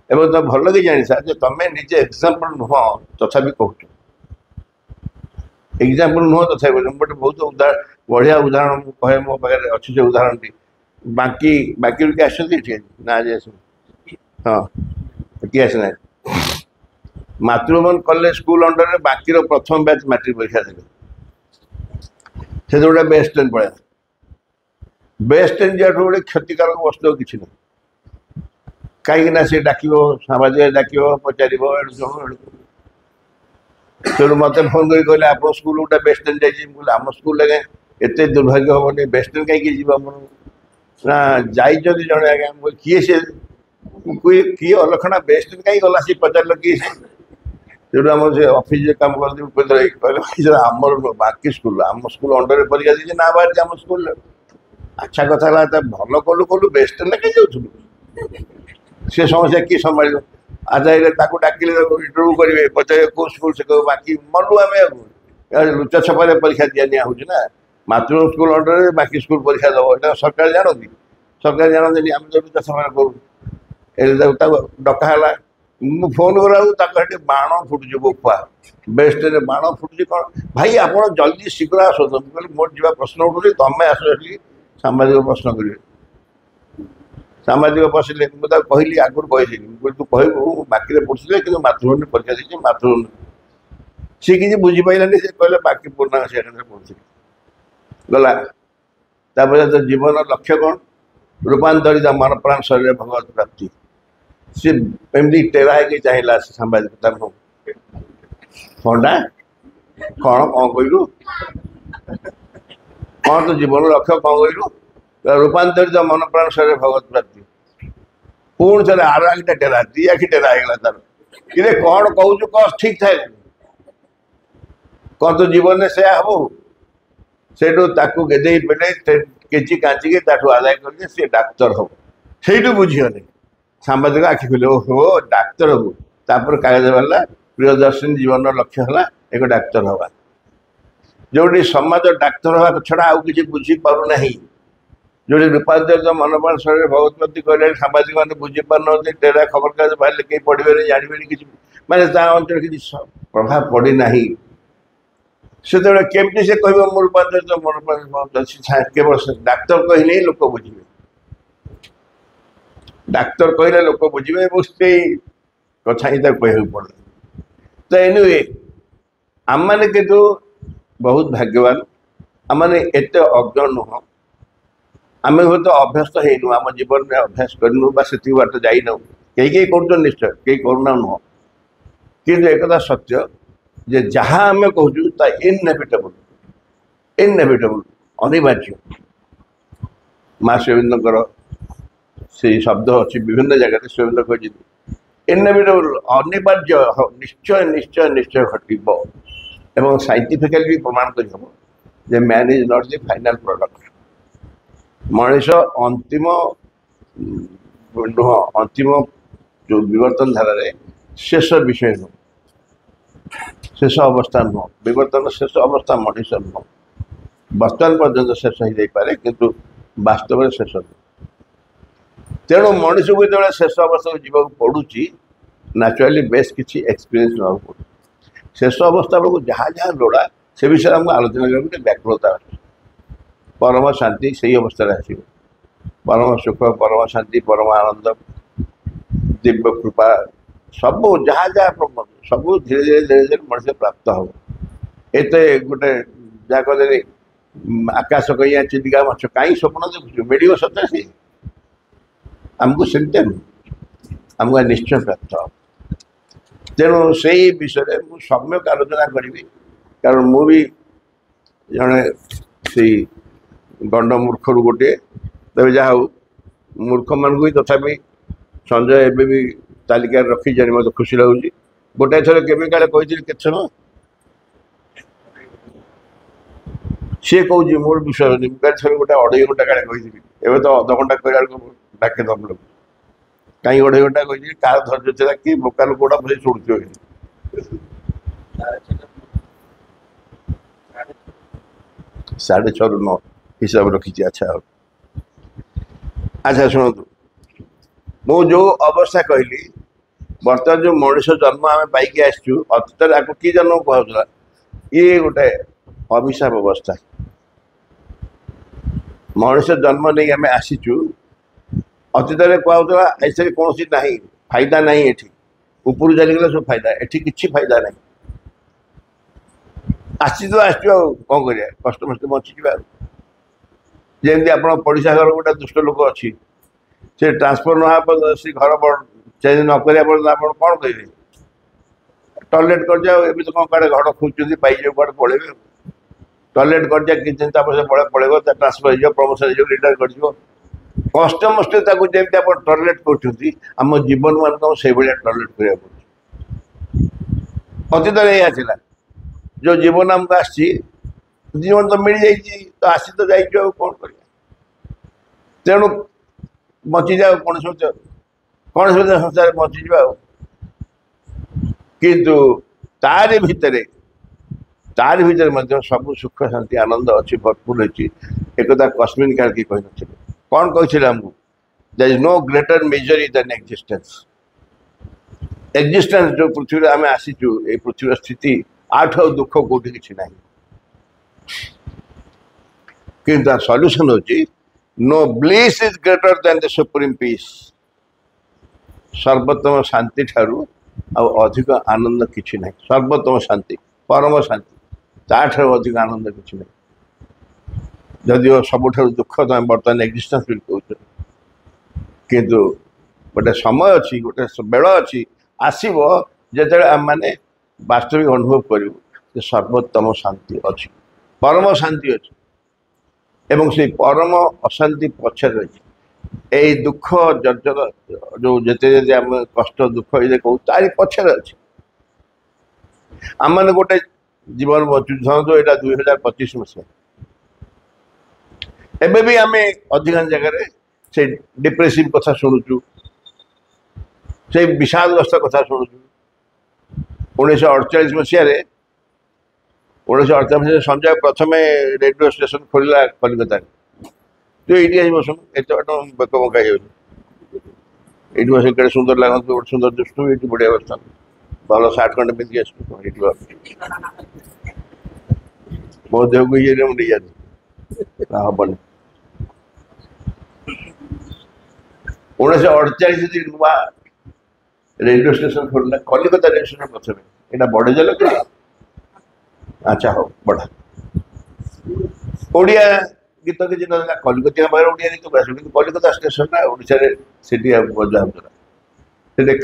ଏବଂ ତମେ ଭଲ କି ଜାଣିଛ ଯେ ତମେ ନିଜେ ଏକ୍ସାମ୍ପଲ୍ ନୁହଁ ତଥାପି କହୁଛ ଏକ୍ସାମ୍ପଲ୍ ନୁହଁ ତଥାପି ଗୋଟେ ବହୁତ ବଢ଼ିଆ ଉଦାହରଣ ମୁଁ କହେ ମୋ ପାଖରେ ଅଛି ସେ ଉଦାହରଣଟି ବାକିରୁ କିଏ ଆସନ୍ତି ଏଠି ନା ଆଜି ଆସନ୍ତି ହଁ କିଏ ଆସିନାହାନ୍ତି ମାତୃଭବନ କଲେଜ ସ୍କୁଲ ଅଣ୍ଡରରେ ବାକିର ପ୍ରଥମ ବ୍ୟାଚ୍ ମାଟ୍ରିକ ପରୀକ୍ଷା ଦେଲେ ସେଥିରେ ଗୋଟେ ବେଷ୍ଟ ଟ୍ରେନ୍ ପଳେଇଲା ବେଷ୍ଟ ଟ୍ରେନ୍ ଯିବାଠୁ ଗୋଟେ କ୍ଷତିକାରକ ବସ୍ତୁ କିଛି ନାହିଁ କାହିଁକି ନା ସେ ଡାକିବ ସାମାଜିକ ଡାକିବ ପଚାରିବ ତେଣୁ ମୋତେ ଫୋନ୍ କରି କହିଲେ ଆପଣ ସ୍କୁଲ ଗୋଟେ ବେଷ୍ଟ ଟ୍ରେନ୍ ଯାଇଛି ମୁଁ କହିଲି ଆମ ସ୍କୁଲରେ ଏତେ ଦୁର୍ଭାଗ୍ୟ ହେବନି ବେଷ୍ଟ ଟ୍ରେନ୍ କାହିଁକି ଯିବ ଆମର ନା ଯାଇଛନ୍ତି ଜଣେ ଆଜ୍ଞା ମୁଁ କିଏ ସେ କିଏ ଅଲକ୍ଷଣା ବେଷ୍ଟ ଟ୍ରେନ୍ କାହିଁକି ଗଲା ସେ ପଚାରିଲ କିଏ ସେ ତେଣୁ ଆମର ସେ ଅଫିସରେ କାମ କରନ୍ତି କହିଲେ ଆମର ବାକି ସ୍କୁଲ ଆମ ସ୍କୁଲ ଅଣ୍ଡରରେ ପରୀକ୍ଷା ଦେଇଛି ନା ବାହାରିଛି ଆମ ସ୍କୁଲରେ ଆଚ୍ଛା କଥା ହେଲା ଭଲ କଲୁ ବେଷ୍ଟ ଟ୍ରେନ୍ରେ କାହିଁ ଯାଉଥିଲୁ ସେ ସମସ୍ୟା କିଏ ସମ୍ଭାଳିବ ଆଚ୍ଛା ଏଇଟା ତାକୁ ଡାକିଲେ ଇଣ୍ଟରଭ୍ୟୁ କରିବେ ପଚାରିବେ କେଉଁ ସ୍କୁଲ ସେ କହିବ ବାକି ମନୁ ଆମେ ଲୁଚା ଛପାରେ ପରୀକ୍ଷା ନିଆ ହେଉଛି ନା ମାତୃ ସ୍କୁଲ ଅଣ୍ଡରରେ ବାକି ସ୍କୁଲ ପରୀକ୍ଷା ଦେବ ଏଇଟା ସରକାର ଜାଣନ୍ତିନି ଆମେ ତ ଲୁଚା ଛପାରେ କରୁ ତାକୁ ଡକା ହେଲା ମୁଁ ଫୋନ୍ କଲାବେଳକୁ ତାକୁ ସେଠି ବାଣ ଫୁଟୁଛି ବୋପା ବେଷ୍ଟରେ ବାଣ ଫୁଟୁଛି କ'ଣ ଭାଇ ଆପଣ ଜଲ୍ଦି ଶୀଘ୍ର ଆସନ୍ତୁ ମୁଁ କହିଲି ମୋର ଯିବା ପ୍ରଶ୍ନ ଉଠୁଛି ତମେ ଆସ ସେଠି ସାମ୍ବାଦିକ ପ୍ରଶ୍ନ କରିବେ ସାମ୍ବାଦିକ ବସିଲେ ମୁଁ ତାକୁ କହିଲି ଆଗରୁ କହିଥିଲି ମୁଁ କହିଲି ତୁ କହିବୁ ମୁଁ ବାକିରେ ପଢ଼ୁଥିଲେ କିନ୍ତୁ ମାତୃଭୂମିରେ ପରୀକ୍ଷା ଦେଇଛି ମାତୃଭୂମି ସେ କିଛି ବୁଝିପାରିଲାନି ସେ କହିଲେ ବାକି ପୂର୍ଣ୍ଣାଙ୍ଗ ସେଠାରେ ପଢ଼ୁଥିଲି ଗଲା ତାପରେ ତ ଜୀବନ ଲକ୍ଷ୍ୟ କ'ଣ ରୂପାନ୍ତରିତ ମନ ପ୍ରାଣ ଶରୀର ଭଗବତ ପ୍ରାପ୍ତି ସେ ଏମିତି ଟେରା ହେଇକି ଚାହିଁଲା ସେ ସାମ୍ବାଦିକ ତାକୁ ଥଣ୍ଡା କ'ଣ କହିଲୁ କ'ଣ ତୁ ଜୀବନ ଲକ୍ଷ୍ୟ କ'ଣ କହିଲୁ ରୂପାନ୍ତରିତ ମନ ପ୍ରାଣ ଶରୀର ଭଗବତ ପ୍ରାପ୍ତି ପୁଣି ଥରେ ଆର ଆଖିଟା ଟେରା ଦି ଆଖି ଟେରା ହେଇଗଲା ତାର କିରେ କ'ଣ କହୁଛୁ କ'ଣ ଠିକ୍ ଥାଏ କ'ଣ ତୁ ଜୀବନରେ ସେୟା ହବ ସେଇଠୁ ତାକୁ ଗେଦେଇ ପେଟେଇ କେଞ୍ଚି କାଞ୍ଚିକି ତାଠୁ ଆଦାୟ କରିକି ସେ ଡାକ୍ତର ହବ ସେଇଠୁ ବୁଝିଗଲେ ସାମ୍ବାଦିକ ଆଖି ଖୋଲେ ଓହୋ ଡାକ୍ତର ହବୁ ତାପରେ କାଗଜ ବାହାରିଲା प्रियदर्शिनी जीवन लक्ष्य है एक डाक्तर हवा जो समाज डाक्तर हवा छड़ा आउ किसी बुझी पारना जो रूपांतरित मनोबल शरीर भगवती कहले सामाजिक मैंने बुझी पार टेरा खबर कागज बाहर कहीं पढ़े जानवे कि माने अंचल किसी प्रभाव पड़ना से केमती से कह रूपांतरित मनोबल केवल डाक्तर कहले लोक बुझे डाक्तर कहले लोक बुझे कथा ही कह पड़े तो एनिवे आम मैंने कितु बहुत भाग्यवान आम मैंने एत अज्ञ नुह आम हूँ तो अभ्यस्त होनु आम जीवन में अभ्यास करनु से बाट जाइनु कई कर निश्चय कई करूना नुह कि एक सत्य जे जहाँ आम कहूँ इनएविटेबल अनिवार्य माँ शिवेन्द्र से शब्द अच्छी विभिन्न जगह शिवेन्द्र कही इनएविटेबल अनिवार्य निश्चय निश्चय निश्चय घटब एवं साइंटिफिकली भी प्रमाण कर man is not the final product Manish अंतिम नुह अंतिम जो विवर्तन धारा शेष विषय नुह शेष अवस्था नुह विवर्तन शेष अवस्था मनीष नुह वर्तमान पर्यटन शेष हो जाए किंतु वास्तव में शेष नुह तेणु मनीष को जो शेष अवस्था को जीवन पड़ुची नेचुराली बेस किसी एक्सपीरियंस ना पड़े शेष अवस्था बेलू जहाँ जहाँ लोड़ा से विषय हमको आलोचना कर व्याकुलता परम शांति से ही अवस्था आस परम सुख परम शांति परम आनंद दिव्य कृपा सब जहाँ जहाँ सब धीरे धीरे धीरे धीरे मनुष्य प्राप्त हम एत गोटे जहाँ कहते आकाश कहीं चिंतिका मछ कहीं स्वप्न देखु मिल सत्य सी आमको सेमती नुह आमको निश्चय प्राप्त हम तेणु से विषय मुझे सम्यक आलोचना करी कारण मुझे जड़े से गंड मूर्ख रू गोटे तेज जहाँ मूर्ख मानक भी तथापि संजय एवं भी तालिका रखी मत खुशी लगुच गोटाए थर के कही के समय सी कौन मोर विश्वास नहीं मुझे गोटे 2.5 घंटा काले कही एवं तो अध घंटा कह डाके दम लोग कहीं 2.5 घंटा कही कार धैर्य था कि बोका लोकटा बस शुणुथ साढ़े 6 रू 9 हिसाब रखी अच्छा अच्छा शुणु मु जो अवस्था कहली बर्तमान जो मनुष्य जन्म आम पाई आसचु अतीत आपको कि जन्म कहला ये गोटे अभिशाप अवस्था मनुष्य जन्म नहीं आम आसीचु अतीत कहला ऐसे कौन ना फायदा ना ये ऊपर चलीगला सब फायदा एटी किसी फायदा ना आसी तो आसो कौन कर कष्ट मस्त बची जमी आप पड़ोसा घर गोटे दुष्ट लोक अच्छी से ट्रांसफर ना से घर चेंज न करा आप कौन कहे टॉयलेट कर जाओ एवं तो कौन कड़े घर खोजुँच पाइजे कड़े पड़े टॉयलेट कर जा कि पड़े ट्रांसफर हो प्रमोशन हो रिटायर कर कष्ट मस्त जमी आप टॉयलेट करम जीवन मान से टॉयलेट करा अतीत यह जो जीवन आमको आसी जीवन तो मिल जाइए तो आसी तो जाइए कौन कर तेणु बची जाओ कौन संसार बची जा किंतु तारी भितर सब सुख शांति आनंद अच्छी भरपूर अच्छी एकदा कस्मिन काल की कही न कौन कही आमको there is no greater measure than existence जो पृथ्वी आम आसीचु ये पृथ्वी स्थिति आठ दुख कौटी किसी ना किंतु सॉल्यूशन होची no bliss is greater than the supreme peace सर्वोत्तम शांति ठारू अधिक आनंद किसी ना सर्वोत्तम शांति परम शांति ताठू अधिक आनंद किसी ना जदिव सबुठ दुख तुम बर्तमान एक्जिस्टेंस फील कर किंतु गोटे समय अच्छी गोटे बेल अच्छी आसब जो आम मैंने वास्तविक अनुभव करूँ सर्वोत्तम शांति अच्छी परम शांति अच्छी एवं से परम अशांति पक्ष रही दुख जर्जर जो जिते आम कष्ट दुख ये कहूँ तारी पक्षर अच्छी आम मैंने गोटे जीवन बचुँ यहाँ 2025 मसीहा एबे भी आम अधिकांश जगह से डिप्रेसिव कथा शुणुचु से विषादग्रस्त कथा शुणुचु 1948 मसीह 1948 संजय प्रथम रेडियो स्टेशन खोलला कलिकता तो ये बस एत बाट बेक बंका ये बस कड़े सुंदर लगत गोटे सुंदर दुष्टु ये बढ़िया अवस्था भल सार्ट खंडे पिंधि मो देह को ये नहीं जाती हबन 1948 नुआ रेडियो स्टेशन खोलना कलिकता रेडियो स्टेशन प्रथम यहाँ बढ़े जल अच्छा हो बढ़ा ओडिया गीत किसी ना कलिकता ओडिया गीत कि कलिकता स्टेशन ओडिशा बजा होता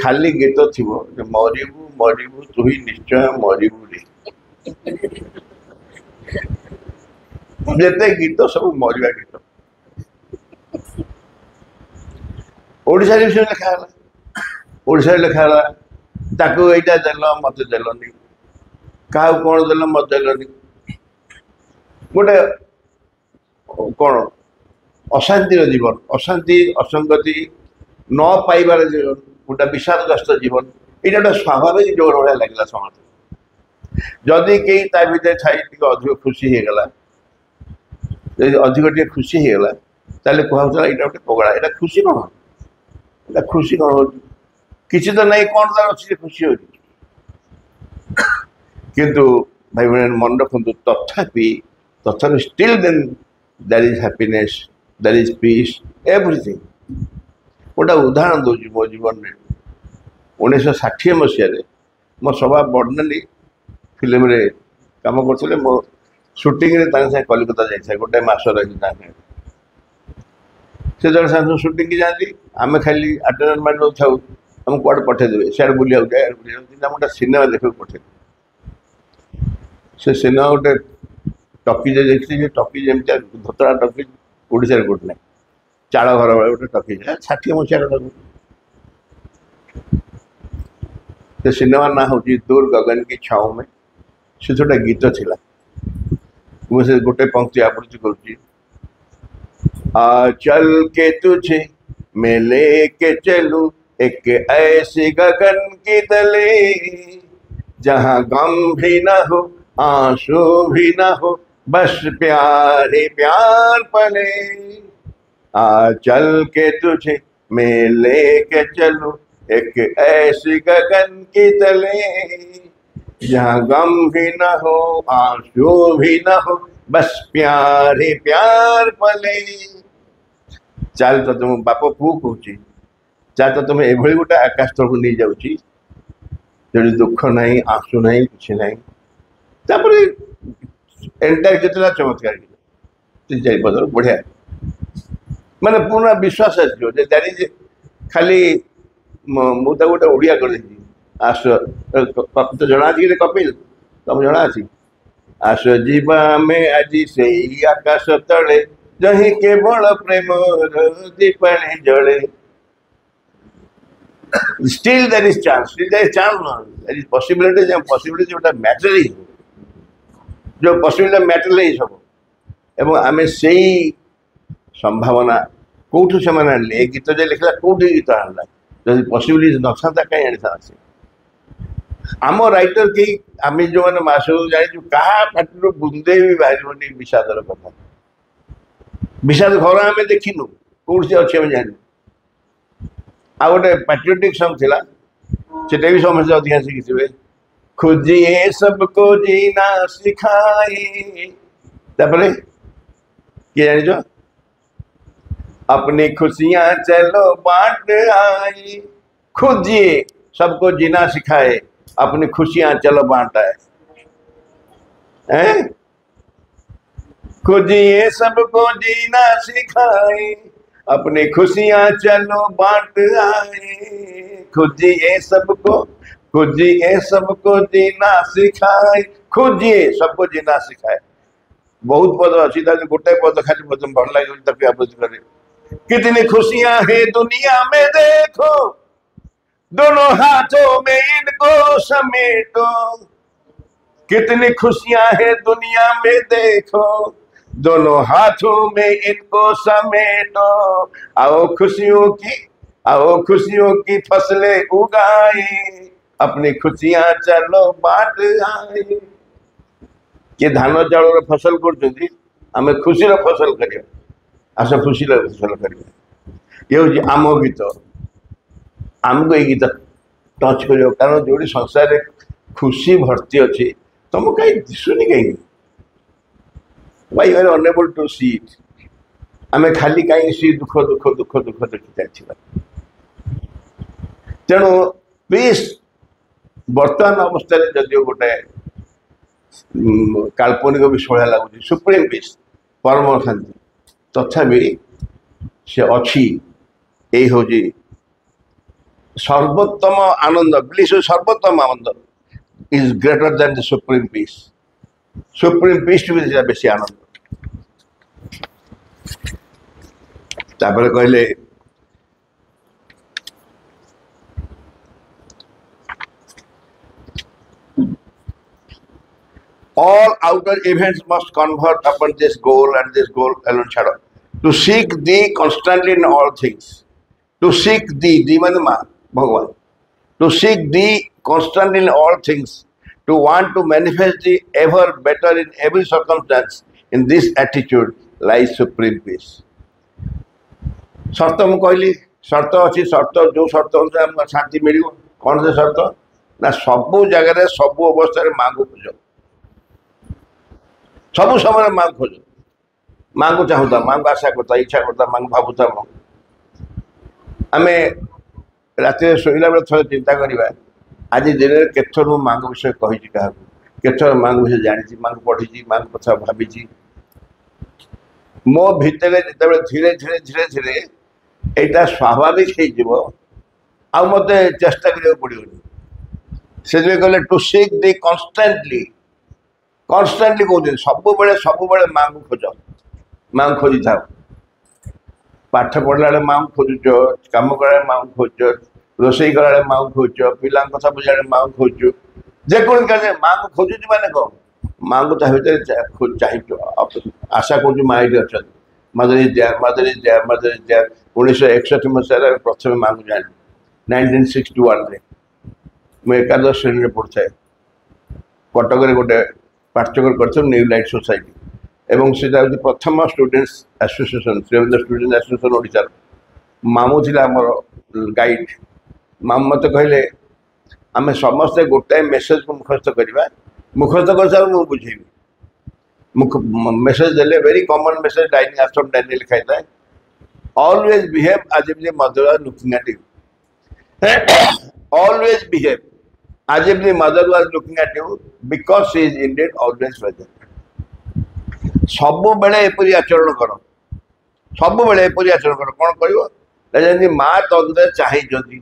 खाली गीत थी मरबू मरबू तु ही निश्चय मरबू जिते गीत सब मरवा गीत ओडिशा विषय लिखाला ओडिशा लिखाला ताकू एटा देल मत देलनी क्या कौन देल मत देलनी गोटे कौन अशांतिर जीवन अशांति असंगति न पाइबार जीवन गोटे विषादग्रस्त जीवन ये गोटे स्वाभाविक जीवन भाया लगे समाज जदि कहीं ता भीतर छाई अधिक खुशी होगला अधिक टे खुशी होगला ताले कहला यहाँ गोटे पगड़ा यहाँ खुशी कौन यहाँ खुशी कौन हो किसी तो नहीं कौन तार अच्छी खुशी हो किंतु भाई बहन मन रखु तथापि तथापि still then there is happiness there is peace everything गोटे उदाहरण दूसरी मो जीवन में 1960 मसीह मो सभा बर्णाली फिल्म रे काम करते मो सुटिंग रे कलिकता जाए गोटे मस रही से जन साथ सुटिंग की जाती आम खाली आटेंडमेंट था आम कौड़ पठेदेवे सियाड़े बुला जाए गोटे सिनेमा देखा पठे से सिनेमा गोटे टकीज देखी talkies M धतरा talkies Odisha Kaut ना चाड़ घर भाई गोटे टकीज 60 मसीह से सिनेमा ना हूँ दूर गगन की छाँव में से गोटे गीत थिला मुझे गोटे पंक्ति आवृत्ति करुँची चल के तुझे मैं लेके चलूं एक ऐसी गगन की तले जहाँ गम भी ना हो आंसू भी ना हो बस प्यार ही प्यार पले चल के तुझे मैं लेके चलूं एक ऐसी गगन की तले जहाँ गम भी ना हो आंसू भी ना हो बस प्यार ही प्यार पले चाल तो तुम बाप पु कहूँ चाल तो तुम एभली गोटे आकाश तक नहीं जाऊँगी जो दुख ना आंसू ना कि ना एंटायर जितना चमत्कार तीन चार पद बढ़िया माने पूर्ण विश्वास आस खाली मुझे गोटे ओडिया कर आस तो जना कपिल तुम जना अच्छी आस जीवा में आज से आकाश तले जही केवल प्रेम दीपाणी जले still there is chance still there is chance there is possibility जो मैटर जो पॉसिबिलिटी मैटर ही सब एवं आम से संभावना कौटू से आने गीत जो लिखला कौटी गीत आना जब पॉसिबिलिटी न था कहीं आनी था आम राइटर कई आम जो मैंने मास जानी क्या पार्टी बुंदे भी बाहर विषादर कथा विषाद घर आम देखिनु कौट से अच्छे जान आ गोटे पैट्रियोटिक सॉन्ग थिला सेटा भी समस्त अधिका शिखिथे खोजिए सबको जीना सिखाए तापरे किए जान अपनी खुशियां चलो बांट आई खोजिए सबको जीना सिखाए अपनी खुशियां चलो बांटाए हैं खोजिए सबको जीना सिखाए अपनी खुशियां चलो बांट आए खोजिए सबको जीना सिखाए खोजिए सबको जीना सिखाए बहुत पद अच्छी गोटे पद खाली मुझे भल लगे आवृत्ति करे कितनी खुशियां हैं दुनिया में देखो दोनों हाथों में इनको समेटो कितनी खुशियां हैं दुनिया में देखो दोनों हाथों में इनको समेटो आओ खुशियों की फसलें उगाए अपनी खुशियां चलो बाट आए किए धान चाउल फसल कर आम खुशी फसल कर आस खुशी फसल कर ये हूँ आम गीत आमको ये गीत टच कर कारण जो संसार खुशी भर्ती अच्छी तुम कहीं दिशुनि कहीं why are unable to see it आम खाली कहीं सी दुख दुख दुख दुख देखी जाए तेणु पीस बर्तमान अवस्था जदिव गोटे काल्पनिक विषय लगुच सुप्रीम पीस परम शांति तथापि से अच्छी यही हूँ सर्वोत्तम आनंद ब्लिस सर्वोत्तम आनंद is greater than the supreme peace भी बेसी आनंद तापर कहले all outer events must convert upon this goal and this goal alone shadow to seek thee constantly in all things to seek thee man ma bhagwan to seek thee constantly in all things to want to manifest thee ever better in every circumstance in this attitude lies supreme peace शर्त मु कहली शर्त अच्छी शर्त जो शर्त अनुसार शांति मिल कौन से शर्त ना सबू जगह सबू अवस्था माँ को खोज सब समय माँ खोज माँ को चाहूता माँ को आशा करता इच्छा करता माँ को भावुता आम रात शोला बेले थोड़े चिंता करवा आज दिन में केथर मु माँ विषय कही क्या केथर माँ विषय जानी माँ को पढ़ी माँ कथा भावी मो भितर जिते धीरे धीरे धीरे धीरे यहाँ स्वाभाविक हो मत चेष्टा करा पड़ोनी से कहले टू सीक दी कन्स्टांटली कहते सब माँ को खोज माँ को खोजी था पाठ पढ़ला बेले माँ को खोजुच कम कला माँ को खोज रोसई कला माँ को खोज पिला कथा बुझा माँ को खोज जेको माँ को खोजुच माने कौन माँ को चाहिए आशा कर माँ ये अच्छा मदर इज देयर 1961 मसीह प्रथम माँ को जानी 1961 मुझे एकादश श्रेणी में पढ़ुए कटक गोटे पाठचक्र कर न्यू लाइट सोसाइटी एवं से प्रथम स्टूडेंट्स एसोसिएशन श्रीमंत स्टूडेंट एसोसिएशन ओडिशा मामू थी आमर गाइड मामू मत कहले आम समस्ते गोटाए मेसेज को मुखस्त करवा मुखस्त कर सार मुझे बुझेबी मेसेज देले वेरी कॉमन मेसेज डाइनिंग आश्रम डाइनिंग लिखाई था always behave as if the mother was looking at you always behave as if the mother was looking at you because she is indeed always present सब बेले एपरी आचरण कर सब बेले एपरी आचरण कर कौन कर माँ तंत्र चाहिए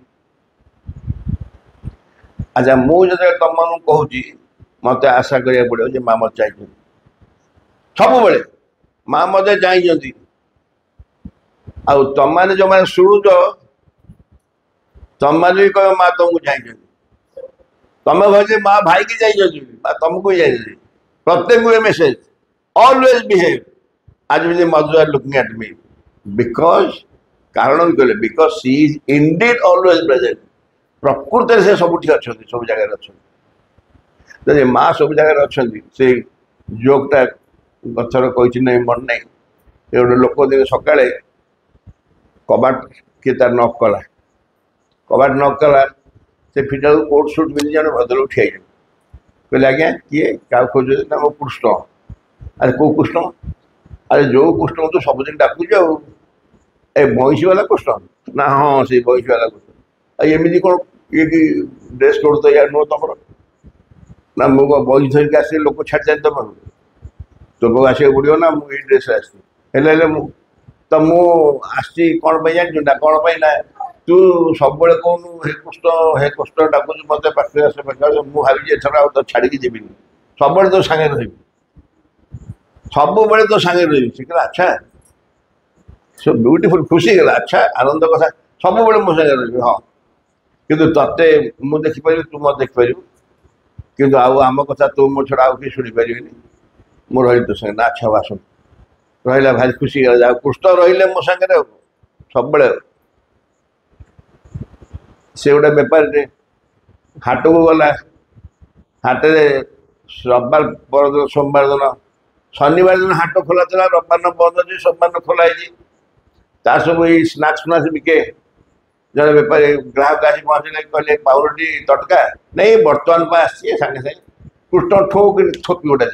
अच्छा मुझे तुम कहूँ मत आशा करा पड़ो जे माँ मत चाहिए सब बेले माँ मत चाहिए आने जो मैंने शुणुच तुम भी कह माँ तुमको चाहिए तुम कहे माँ भाई की चाहिए तुमको ही चाहिए प्रत्येक मेसेज ऑलवेज बिहेव आज भी mother are looking at me because कारण कहले because she is indeed always present प्रकृत से सबुठी अच्छा सब जगह अच्छा माँ सब जगह अच्छा से जोकटा गथर कही ना मन ना गोटे लोक दिन सका कबाट किए तार नक कला कबाट नक कला से फिटा कोट सुट पिंधि जन भद्र ठिया कहले आज्ञा किए क्या खोज ना मो कृष्ण अरे कौ कृष्ण अरे जो कृष्ण तो सबुदिन डाकुच ए बंशी वाला कृष्ण ना हाँ से बंशी वाला कृष्ण एमती कौन ये कि ड्रेस कोड तो यार नुह तुम ना मु बंशी धरिक आस लोक छाड़ी जाए तुम तुमको आसो पड़ो ना मुझे ड्रेस आसले तो मुझे कौन जानी ना कौन ना तू सब कहूँ हे कृष्ण डाकुच मत पाखे आस मुझे भावी एथर तो छाड़ी जीवन सब तो सांगे रही सब तो सांगे रही से कहला अच्छा सो ब्यूटीफुल खुशी गला अच्छा आनंद कथा सब मो सांगे रही हाँ किंतु ते मुझे देखिपार तू मत देखिपार कि आम कथा तू मो छड़ा आउ कि शुणी पारि मु रही तो संगे ना अच्छा आस रहा भारी खुशी गला कृष्ण रही मो सागर सब से गोटे बेपार हाट को गला हाट रविवार पर सोमवार दिन शनिवार दिन हाट खोला था रविवार न बंद अच्छी सोमवार न खोला है सब ये स्नाक्स फ्नाक्स बिके जन बेपारी ग्राहक आसी पहुँचले कहले पाउरुटी तटका नहीं बर्तमान पर आसी सागे सागे कृष्ण ठोक थोपी गोटा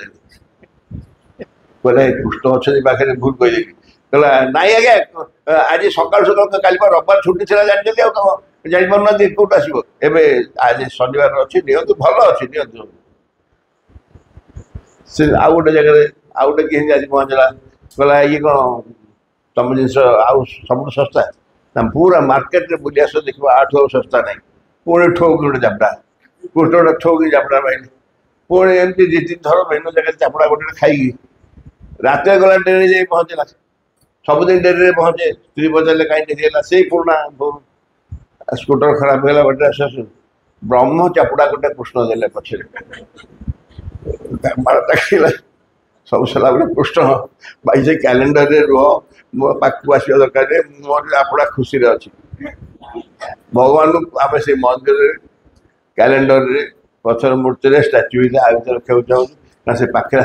कहले कृष्ण अच्छे पाखे भूल कहले कहला नाई आज्ञा आज सकाल सकाल काली रविवार छुट्टी थी जानते जापार कौट आसो एवं आज शनिवार अच्छी नियंतु भल अच्छी नियंतु से आउ गोटे जगह आउ गोटे किए आज पहुँचला कहला ये कौन तुम जिन आउ सब सस्ता ना पूरा मार्केट में बुली आस देख आठ सस्ता नहीं पुणी ठोक गोटे जापड़ा गोटे गोटे ठोक जापड़ा पाइले पुणी एमती दी तीन थर भिन्न जगह चापड़ा गोटे खाई रात गला डेरी जा पहुँचला सबुदिन डेरी पहुँचे स्त्री पचारे कहीं डेरी से पुराना स्कूटर खराब है बटे आस ब्रह्म चापुड़ा गोटे कृष्ण देले पछे सब सला बोले कृष्ण भाई से कैलेंडर रे रुह मो पाखु आसवा दरकार मोर आपड़ा खुशी अच्छी भगवान आम से मंदिर कैलेंडर रे पथर मूर्ति रे स्टाच्यू आ रखा चाहूँ से पाखे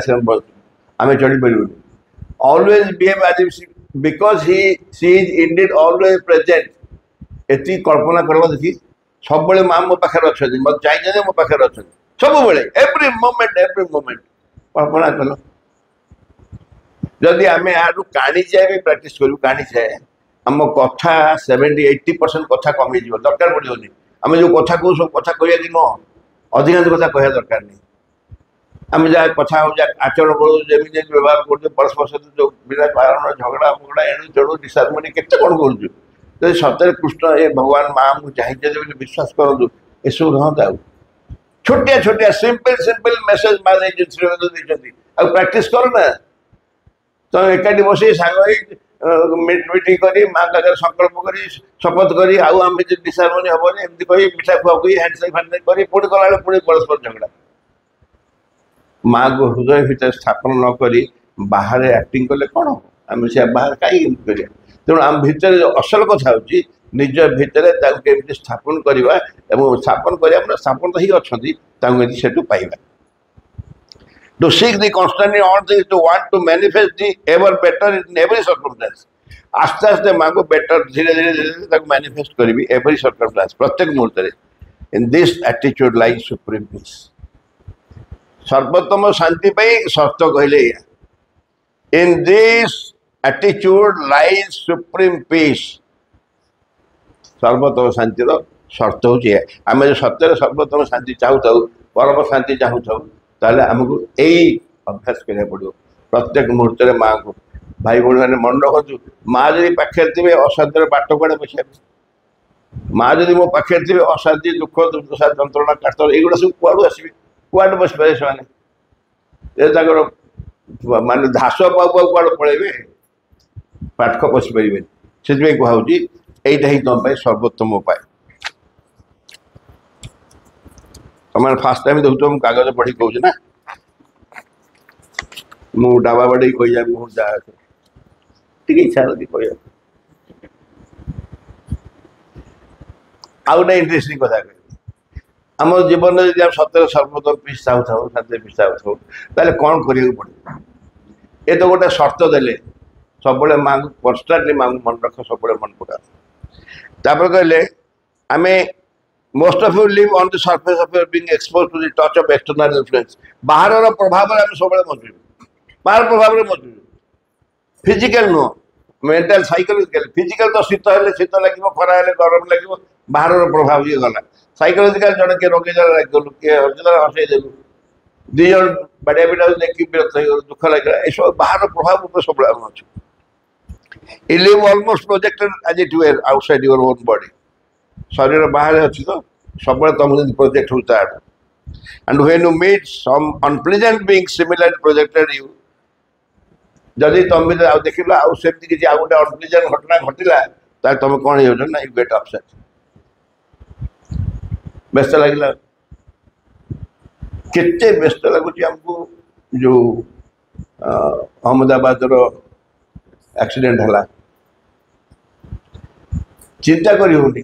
आम चढ़ी पार always behave as because he see is indeed always present एति कल्पना करवा देखी सब माँ मो पाखे अच्छा मत चाहिए मो पाखे अच्छा सब एवरी मोमेंट कल्पना कल जदि आम यार काणी जाए भी प्राक्ट करूँ काणी जाए आम कथा 70-80% कथा कमी दरकार पड़ोनी आम जो कथा कहूँ सब कथा कह कि नुह अधिकांश कथा कह दरकार नहीं आम जहाँ कथा आचरण करूँ जमी व्यवहार कर परस्पर सहित जो बिना कारण झगड़ा फगड़ा एणु तेणु डिसहार्मोनी केते कौन कर सतरे कृष्ण ये भगवान माँ मुझे चाहिए विश्वास करूँ एसबू रहता छोटिया छोटिया सिंपल मेसेज माँ श्रीमंत प्राक्ट कर ना तुम एकाठी बस सांग मीटिंग कर माँ का संकल्प कर शपथ कर आम डिसहार्मोनी हेनी एमती कही मिठा खुआ खुई हैंडसेक फैंडसेक कर पुणी कला पुणी परस्पर झगड़ा माँ को हृदय भीतर स्थापन न करी बाहर एक्टिंग कले कौन हम आम से बाहर कहीं कर तेणु आम भितर असल कथा हूँ निज भितर केमी स्थापन करवा स्थापन कर स्थापन तो ही अच्छा से पाइबा to seek the constantly all things to want to manifest the ever better in every circumstance आस्ते आस्ते माँ को बेटर धीरे धीरे धीरे तक मैनिफेस्ट करी एवरी सर्कमस्टांस प्रत्येक मुहूर्त in this attitude lies supreme peace सर्वोत्तम शांति शर्त कहले in this attitude lies supreme peace सर्वोत्तम शांतिर शर्त हूँ आम जो सत्य सर्वोत्तम शांति चाहूँ परम शांति चाहूँ ताले आमको यही अभ्यास करा पड़ो प्रत्येक मुहूर्त माँ को भाई भाई मैंने मन रखु माँ जब पाखे थे अशांति बाट कड़े बस माँ जब मो पाखे थे अशांति दुख दुर्दशा जंत्रणा कातर युवा सब कुआड़ आसवे कुआड़े बस पारे से मान घास पाऊ पाऊ कुआड़ पलैबे पाठक बस पारे से कहुची यहीटा ही तुम सर्वोत्तम उपाय तुम फास्ट टाइम देखु तुम कागज पढ़ी कहूँ ना मु डाबा बाड़ी कही जाए मुझे जा इच्छा होती कह आउ गोटे इंटरेस्टिंग कथा कह आम जीवन में जब सत्य सर्वोत्तम पीस चाहूँ शांति पीस चाहूँ ताले कौन करा पड़े ये तो गोटे शर्त देले सब माँ को कन्स्टांटली माँ को मन रख सब मन पका तापर कहले आम most of you live on the surface of your being exposed to the touch of external influence बाहर प्रभाव आम सब मजूर बाहर प्रभाव मजूर फिजिकल नुह मेंटल साइकोलॉजिकल फिजिकल तो शीत हेल्ले शीत लगे खरा हेल्ले गरम लगे बाहर प्रभाव ये गला साइकोलॉजिकल जड़े किए रोगी जरा लगे किए हसईदेलु दी जन बाड़िया पिटा देखिए विरक्त हो दुख लगे ये बाहर प्रभाव सब अच्छे you live almost projected as it were outside your own body शरीर बाहर अच्छी तो सब तुम प्रोजेक्ट होता है and when you meet some unpleasant being similar projected you जदि तुम भी देख आमती किसी आउ गोटे अनप्लेजेंट घटना घटला तुम कौन हो ना यू गेट अपसेट व्यस्त लगे केते व्यस्त लगुच आमको जो अहमदाबाद एक्सीडेंट है चिंता करी होनी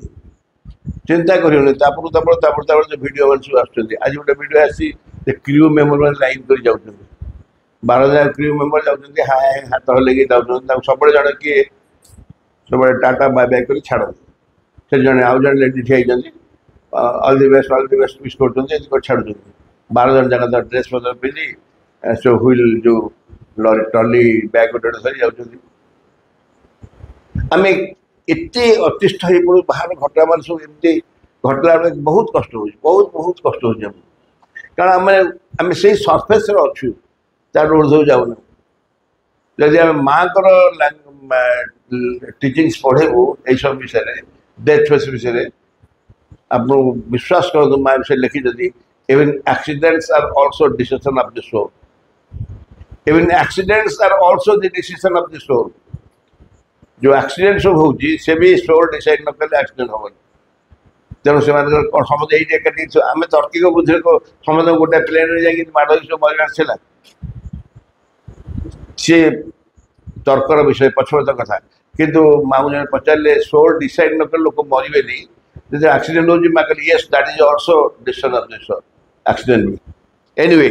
चिंता करियोनी जो वीडियो मान सब आसुच्चंदी आज गोटे वीडियो आसी क्रू मेंबर मैंने लाइन कर जाउछंदी 12,000 क्रू मेंबर जाउछंदी हाय हाथ हलेगी जाउछंदी सब जन किए सब टाटा बाय बाय कर छाड़ से जने आउ जने लेडी ठिया ऑल द बेस्ट विश कर छाड़ 12 जन जगह ड्रेस पत्र पिंधि सो व्हील जो लॉरी ट्रॉली बैग गोटे धरी जाउछंदी आम एत अतिष्ठ हो पड़ू बाहर घटना मान सब एमती घटला बेले बहुत कष्ट हो बहुत कष्ट हो कारण आम से सरफेस अच्छु तार ऊर्ध्व जाऊन जदि आम माँ टीचिंग्स पढ़ेबू ये सब विषय डेथ फेस विषय आप विश्वास कर माँ विषय लिखी जदि even accidents are also decision of the soul even accidents are also the decision of the soul जो एक्सीडेंट सब होची से भी सोल डिसाइड न कले एक्सीडेंट होबन तेणु से समझ ये आम तर्किक बुद्धि को समझ गोटे प्लेन में जाकि माड़ सब मरिला सी तर्कर विषय पछवत कथा किंतु मामू जन पचारे सोल डिसाइड न कले लोक मरवे जो एक्सीडेंट हो कहली yes that is also decision of the soul accident भी anyway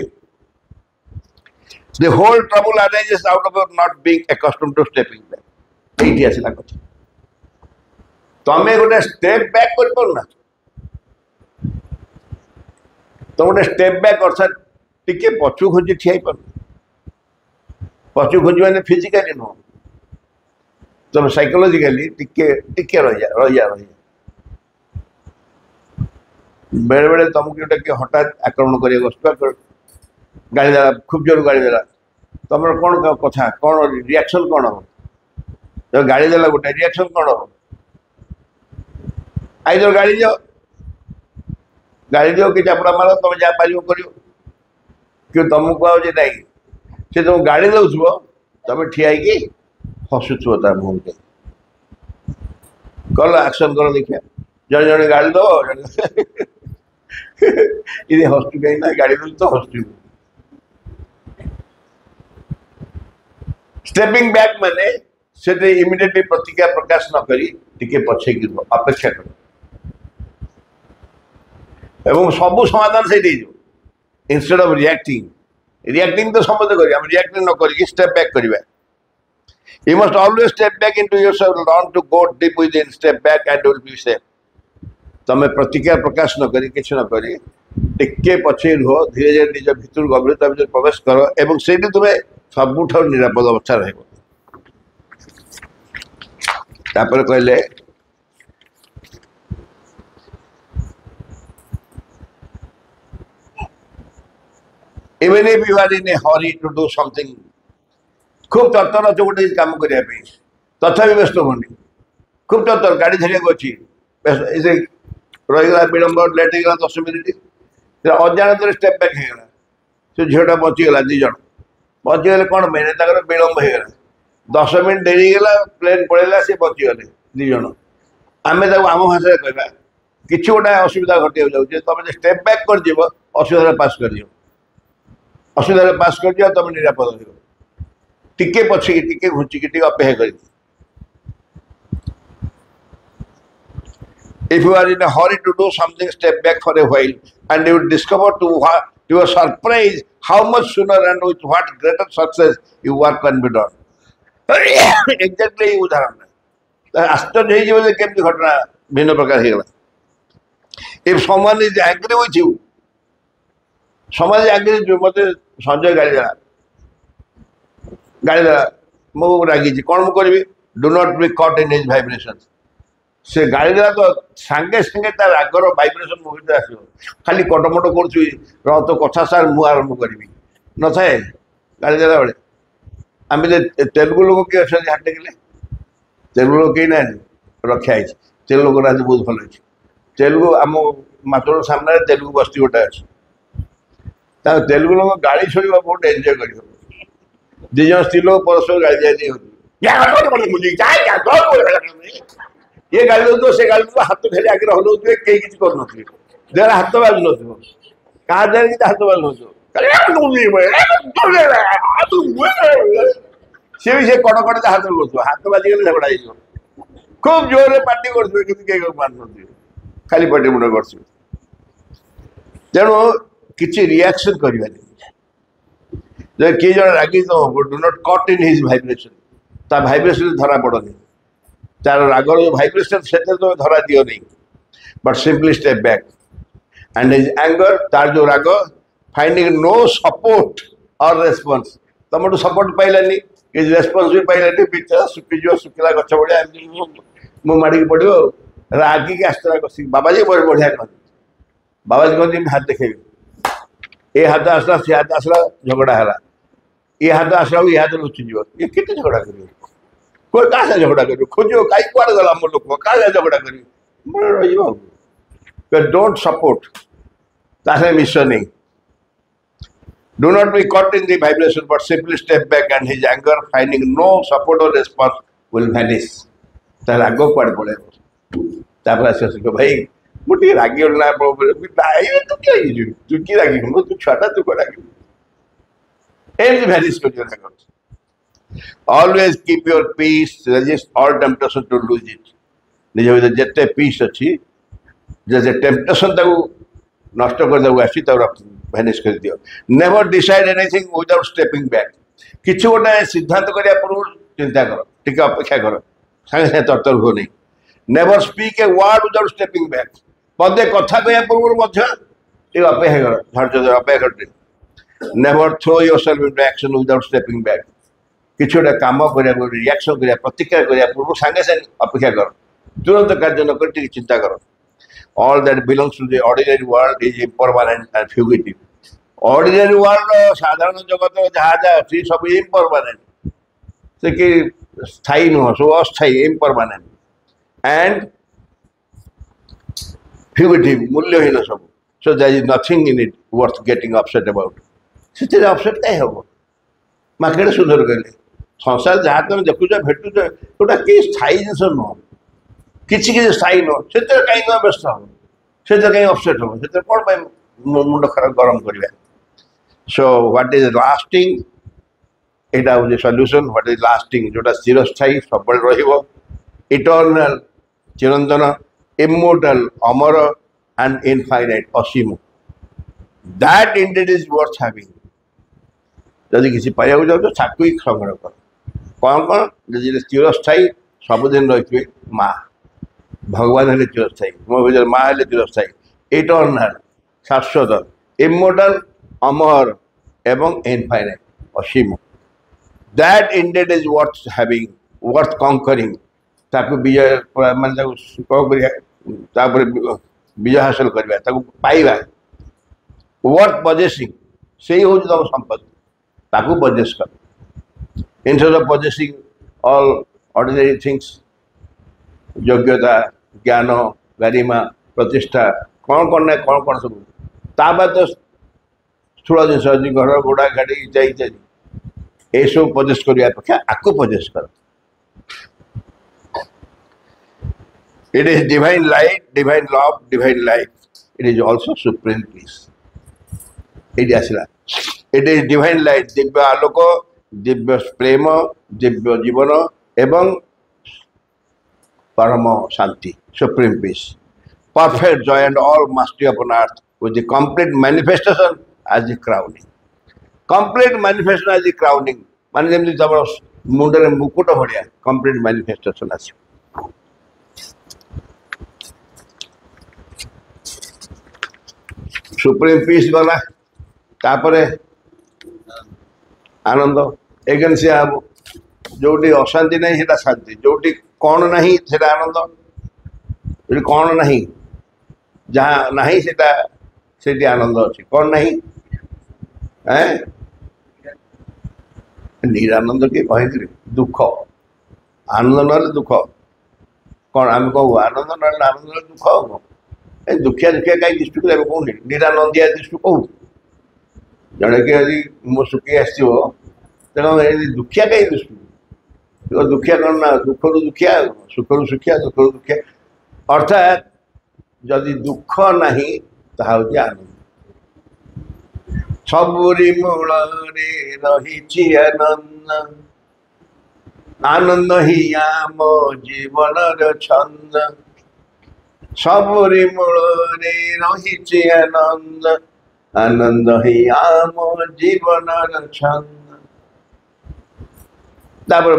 the whole trouble arises out of your not being accustomed to stepping back ये आसला कथा तमें गोटे स्टेप बैक कर पारना तो गोटे स्टेप बैक अर्थात टिके पछू खोजी ठिया पार पछू खोजी मैंने फिजिकाली नुह तुम साइकोलॉजिकली टिके टिके रही बेले बेले तुमको गोटे कि हठात आक्रमण कर गाड़ी देला खूब जोर गाड़ी देला तुम कौन कथा कौन रिएक्शन कौन हम जब गाड़ी देला गोटे रिएक्शन कौन हम आइदर गाड़ी दियो कि चापड़ा मार तुम जहाँ पार कर कि तुमको आज ना से तुम गाड़ी दौथब तुम ठिया हसुव तार मुँह के कल एक्शन कर देखिए जड़े जड़े गाड़ी दब ये हस्तु कहीं गाड़ी दूँ तो हस्तु स्टेपिंग बैक माने से इमिडिएटली प्रतिक्रिया प्रकाश न करी टिके पछे अपेक्षा कर एवं सबू समाधान से इंस्टेड ऑफ रिएक्टिंग तो समझ करिए हम रिएक्टिंग न करी स्टेप बैक करिवा you must always step back into yourself learn to go deep within step back and will be safe तमें प्रतिक्रिया प्रकाश न करी किछ न करी टिके पछे रुह धीरे धीरे निज भितर गभीरता भीतर प्रवेश कर एवं सेठी तुम्हें सबुठ निरापद अवस्था रह कहले even if you are in a hurry to do something खूब तत्तर अच्छे गोटे कम करने तथापि व्यस्त होनी खूब तत्तर गाड़ी धरिया अच्छी रहीगला विलंब लेट हो 10 मिनिट अजाणत स्टेप बैक होगा से झीटा बचीगला 2 जन बचीगले कौन मैंने विलंब होगा 10 मिनिट डेरी गला प्लेन पड़ेगा सी बचीगले 2 जन आम आम भाषा कहवा कि गोटे असुविधा घटी जाऊे तुम स्टेप बैक कर असुविधा पास कर असुविधा पास कर तुम निरापद हो टिके पछे टिके घुचिकी अपेक्षा कर if you are in a hurry to do something step back for a while and you discover to your surprise how much sooner and with what greater success you work can be done exactly उदाहरण आश्चर्य हो केमती घटना भिन्न प्रकार हो if someone is angry with you समाज angry मत संजय गाड़ी देला मु रागी कौन मुझे करी do not be caught in his vibration से गाड़ी देला तो सांगे सांगे तार रागर वाइब्रेशन मो भीतर आस खाली कटमट कर तो कथा सार मु आरंभ करी न थाए गाड़ी देला बेले आम तेलुगु लोक किए अच्छा हाथ टेकिले तेलुगु लोक कहीं ना रखा है तेलुगु लोग आज बहुत भल अच्छे तेलुगु आम मातोड़ सामने तेलुगु बस्ती गोटे अच्छे तेलुगु लोग गाड़ी शुणा बहुत एंजय कर 2 जन स्त्री लोग परस्पर गाड़ी जाए ये गाड़ी दो से गाड़ी दो हाथ खेली आगे हलौ कहीं किसी कर हाथ बाजू न क्या कि हाथ बाजू सी भी से कड़कड़े हाथ कर हाथ बाजिगले झगड़ा खूब जोर पार्टी कर मार खाली पटे मुंड कर तेणु किसी रिएक्शन करवानी किए जन रागी तो do not cut in his vibration ता भाइब्रेशन धरा पड़नी तार रागर जो भाइब्रेशन से तो धरा दियो नहीं but simply step back and his anger तार जो राग फाइंडिंग नो सपोर्ट और रेस्पॉन्स तुम सपोर्ट पाइलानी कि रेस्पॉन्स भी पाइलानी पिक्चर सुखीज सुखला गछ भाया मु माड़ी पड़ो रागिक आसला बाबाजी बहुत बढ़िया कहते बाबाजी कहते हाथ देखेबी ये हाथ आसला सी हाथ आसला झगड़ा है ये हाथ आसला ये हाथ लुचिज ये केते झगड़ा कर कोई क्या झगड़ा कर खोज कहीं कुआड़े गला मो लोक क्या झगड़ा कर डोंट सपोर्ट मिशन नहीं do not be caught in the vibration but simply step back and his anger finding no support और रेस्पॉन्स विल वैनिश तार आग कुआड़े पड़े भाई मुझे रागी ना तू क्या तू कि रागी तू छुटा तू क्या रागी एमती भैनिश कर always keep your peace resist all temptation to lose it निज भीतर जिते पीस अच्छी जैसे टेम्पटेशन नष्ट कर भैनिश कर दियो never decide anything without stepping back किसी गोटे सिद्धांत करने पूर्व चिंता कर टी अपेक्षा कर सागे सागे तरतर हो नहीं never speak a word without stepping back पदे कथा कह पूर्व अपेक्षा कर धैर्य अपेक्षा कर never throw yourself into action without stepping back किसी गोटे कम कर रिएक्शन कर प्रतिक्रिया करने पूर्व सागे सागे अपेक्षा कर तुरंत कार्य न कर चिंता कर all that belongs to the ordinary world is impermanent and fugitive ordinary world साधारण जगत जहाँ जहाँ अच्छी सब इम्परमानेंट से कि स्थायी नुह सब अस्थायी इम्परमानेंट एंड फ्यूगिटिव मूल्यहीन सब so there is nothing in it worth getting upset about से अपसेट कहीं हम मार्केट सुधर कहले संसार जहाँ तुम देखुच भेटुच गोटा कि स्थायी जिन नुह किसी किसी स्थायी नुह से कहीं तुम व्यस्त हम से कहीं अपसेट हम से कौन मुंड खराब गरम करवा सो व्हाट इज लास्टिंग यहाँ हूँ सल्यूशन व्हाट इज लास्टिंग जोटा चिरस्थायी सब इटर्नल चिरंतन इमोर्टल अमर एंड इनफाइनाइट असीम that indeed is worth having जदि किसी पाइबा जाओ ताकू ही संग्रह कर कौन कौन जी चिरस्थायी सबुदिन रही माँ भगवान हेले चिरस्थायी मो भर माँ हेले चिरस्थायी इटर्नल शाश्वत इमोर्टल अमर एवं इनफाइनाइट असीम that indeed is worth having worth conquering ताकू विजय मान विजय हासिल करवा पाइबा वर्थ पजेसिंग से ही हूँ तुम संपत्ति ताकू पजेस कर instead of possessing all ordinary things योग्यता ज्ञान गरिमा प्रतिष्ठा कौन कौन ना कौन कौन सब बाद तो स्थूल जिन घर घोड़ा गाड़ी इत्यादि ये सब पजेस करने अपेक्षा आपको पजेस कर It is divine light, divine love, divine life. It is also supreme peace. It is divine light, Divya आलोक, दिव्य प्रेम, दिव्य जीवन एवं परम शांति, supreme peace. Perfect joy and all mastery upon earth with the complete manifestation as the crowning. Complete manifestation as the crowning. माने जमी तुम मुंडे मुकुट भाया complete manifestation आस supreme piece गला तापरे आनंद eigen से जोटी अशांति नहीं सेटा शांति जोटी कौन नहीं सेटा आनंद जो कौन नहीं जहाँ नहीं सेटा सेठी आनंद अच्छी कौन नहीं निरानंद किए कही दुख आनंद ना दुख कौन आम कहू आनंद ना आनंद दुख दुखिया दुखिया कहीं दृष्टि को कहूनी निरानंदिया दृष्टि कहू जड़े कि यदि मो सुखी आसो दुखिया कहीं दृष्टि दुखिया कौन ना दुख रु दुखिया सुख रु सुखिया दुख रु दुखिया अर्थात जदि दुख नहीं ताहा आनंद सबुरी मूल रही आनंद आनंद ही आम जीवन छंद सबरी मूलरे रही आनंद आनंद ही आम जीवन छंद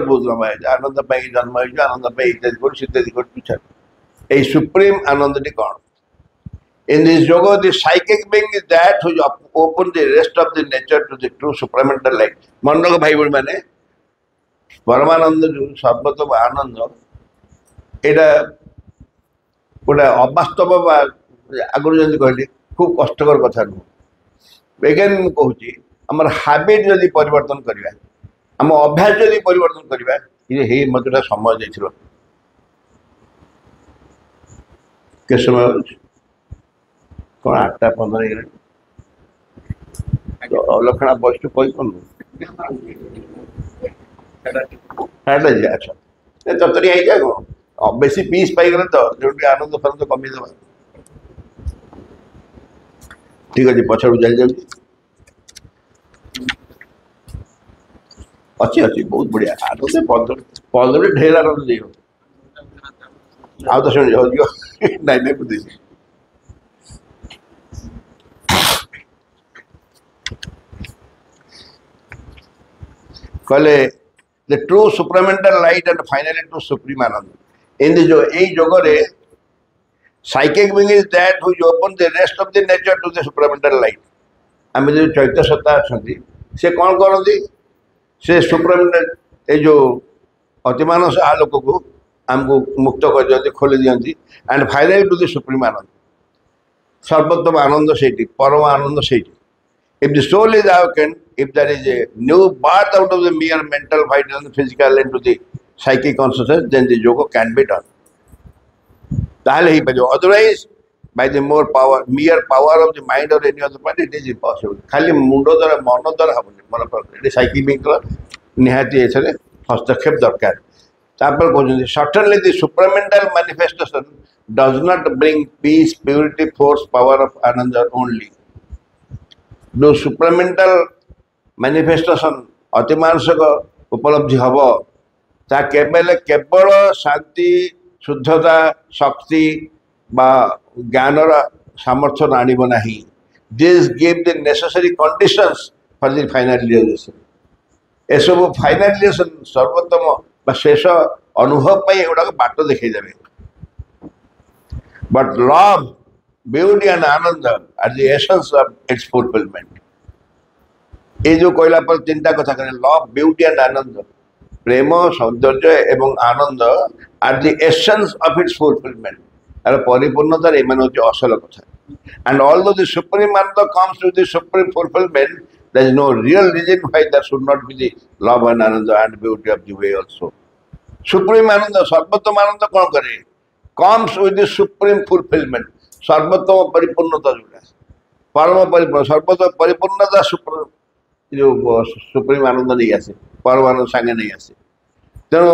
बुझल आनंद जन्म आनंद इत्यादि कर इत्यादि कर a supreme anandati kଣ in this yoga the psychic being is that who open the rest of the nature to the true supramental light मनक भाई बड़ी माने परमानंद जो सर्वतम आनंद एटा गोटे अवास्तव आगुरी जमी कहली खूब कष्टकर कथा नुह एगेन मुझे आम हाबिट जदि परिवर्तन करवा आम अभ्यास जदि परिवर्तन करवा ये मत समय देख के समय कौन 8:15 तो अलक्षणा बस तो कही कौन अच्छा ततरी आई जाए कौन बेसी पीस पाई तो जो आनंद फानंद कमी दबा ठीक अच्छे पछड़ जाई जाऊँगी अच्छी अच्छी बहुत बढ़िया आनंद पदरे ढेर आनंद दे तो शुणी हो नहीं बुद्धि कहले the true supramental light and finally true supreme Ananda in जो यही जोगरे psychic being is that who open the rest of the nature to the supramental light आम जो चैत्य सत्ता अच्छा से कौन करती से सुप्रामेंटल ये जो अतिमानस आलोक को आमको मुक्त कर दिखती खोली दिखती and finally to the supreme Ananda सर्वोत्तम आनंद से परम आनंद से if the soul is awakened if there is a new birth out of the mere mental vital and physical into the psychic consciousness then the yoga can be done ताले ही बजो otherwise by the mere power of the mind or any other part it is impossible खाली मुंडो द्वारा मन द्वारा हबनी मन पर psychic Bing निहाती एथरे हस्तक्षेप दरकार तापर कहते certainly the supramental manifestation does not bring peace purity force power of ananda only the supramental manifestation अतिमानसिक उपलब्धि हम ता केवल शांति शुद्धता शक्ति बा ज्ञानर सामर्थ्य आणव ना this give the necessary conditions for the final realization ए सब फाइनल रियलाइजेशन सर्वोत्तम बा शेष अनुभव एगुड़ा बाट देखदेवे but love beauty and Ananda are the essence of its fulfilment ये जो कहला पर चिंता कथा करें लव ब्यूटी एंड आनंद प्रेम सौंदर्य एवं आनंद are the essence of its fulfilment यार परिपूर्णतार ये हूँ असल कथा and although the supreme Ananda comes to the supreme fulfilment there is no real reason why that should not be the love and Ananda and beauty of the way also supreme Ananda सर्वोत्तम आनंद कौन करे comes with the supreme fulfilment सर्वोत्तम परिपूर्णता जोड़ा परम परिपूर्ण सर्वोत्तम परिपूर्णता जो सुप्रीम आनंद नहीं आसे परम आनंद सांगे नहीं आसे तेणु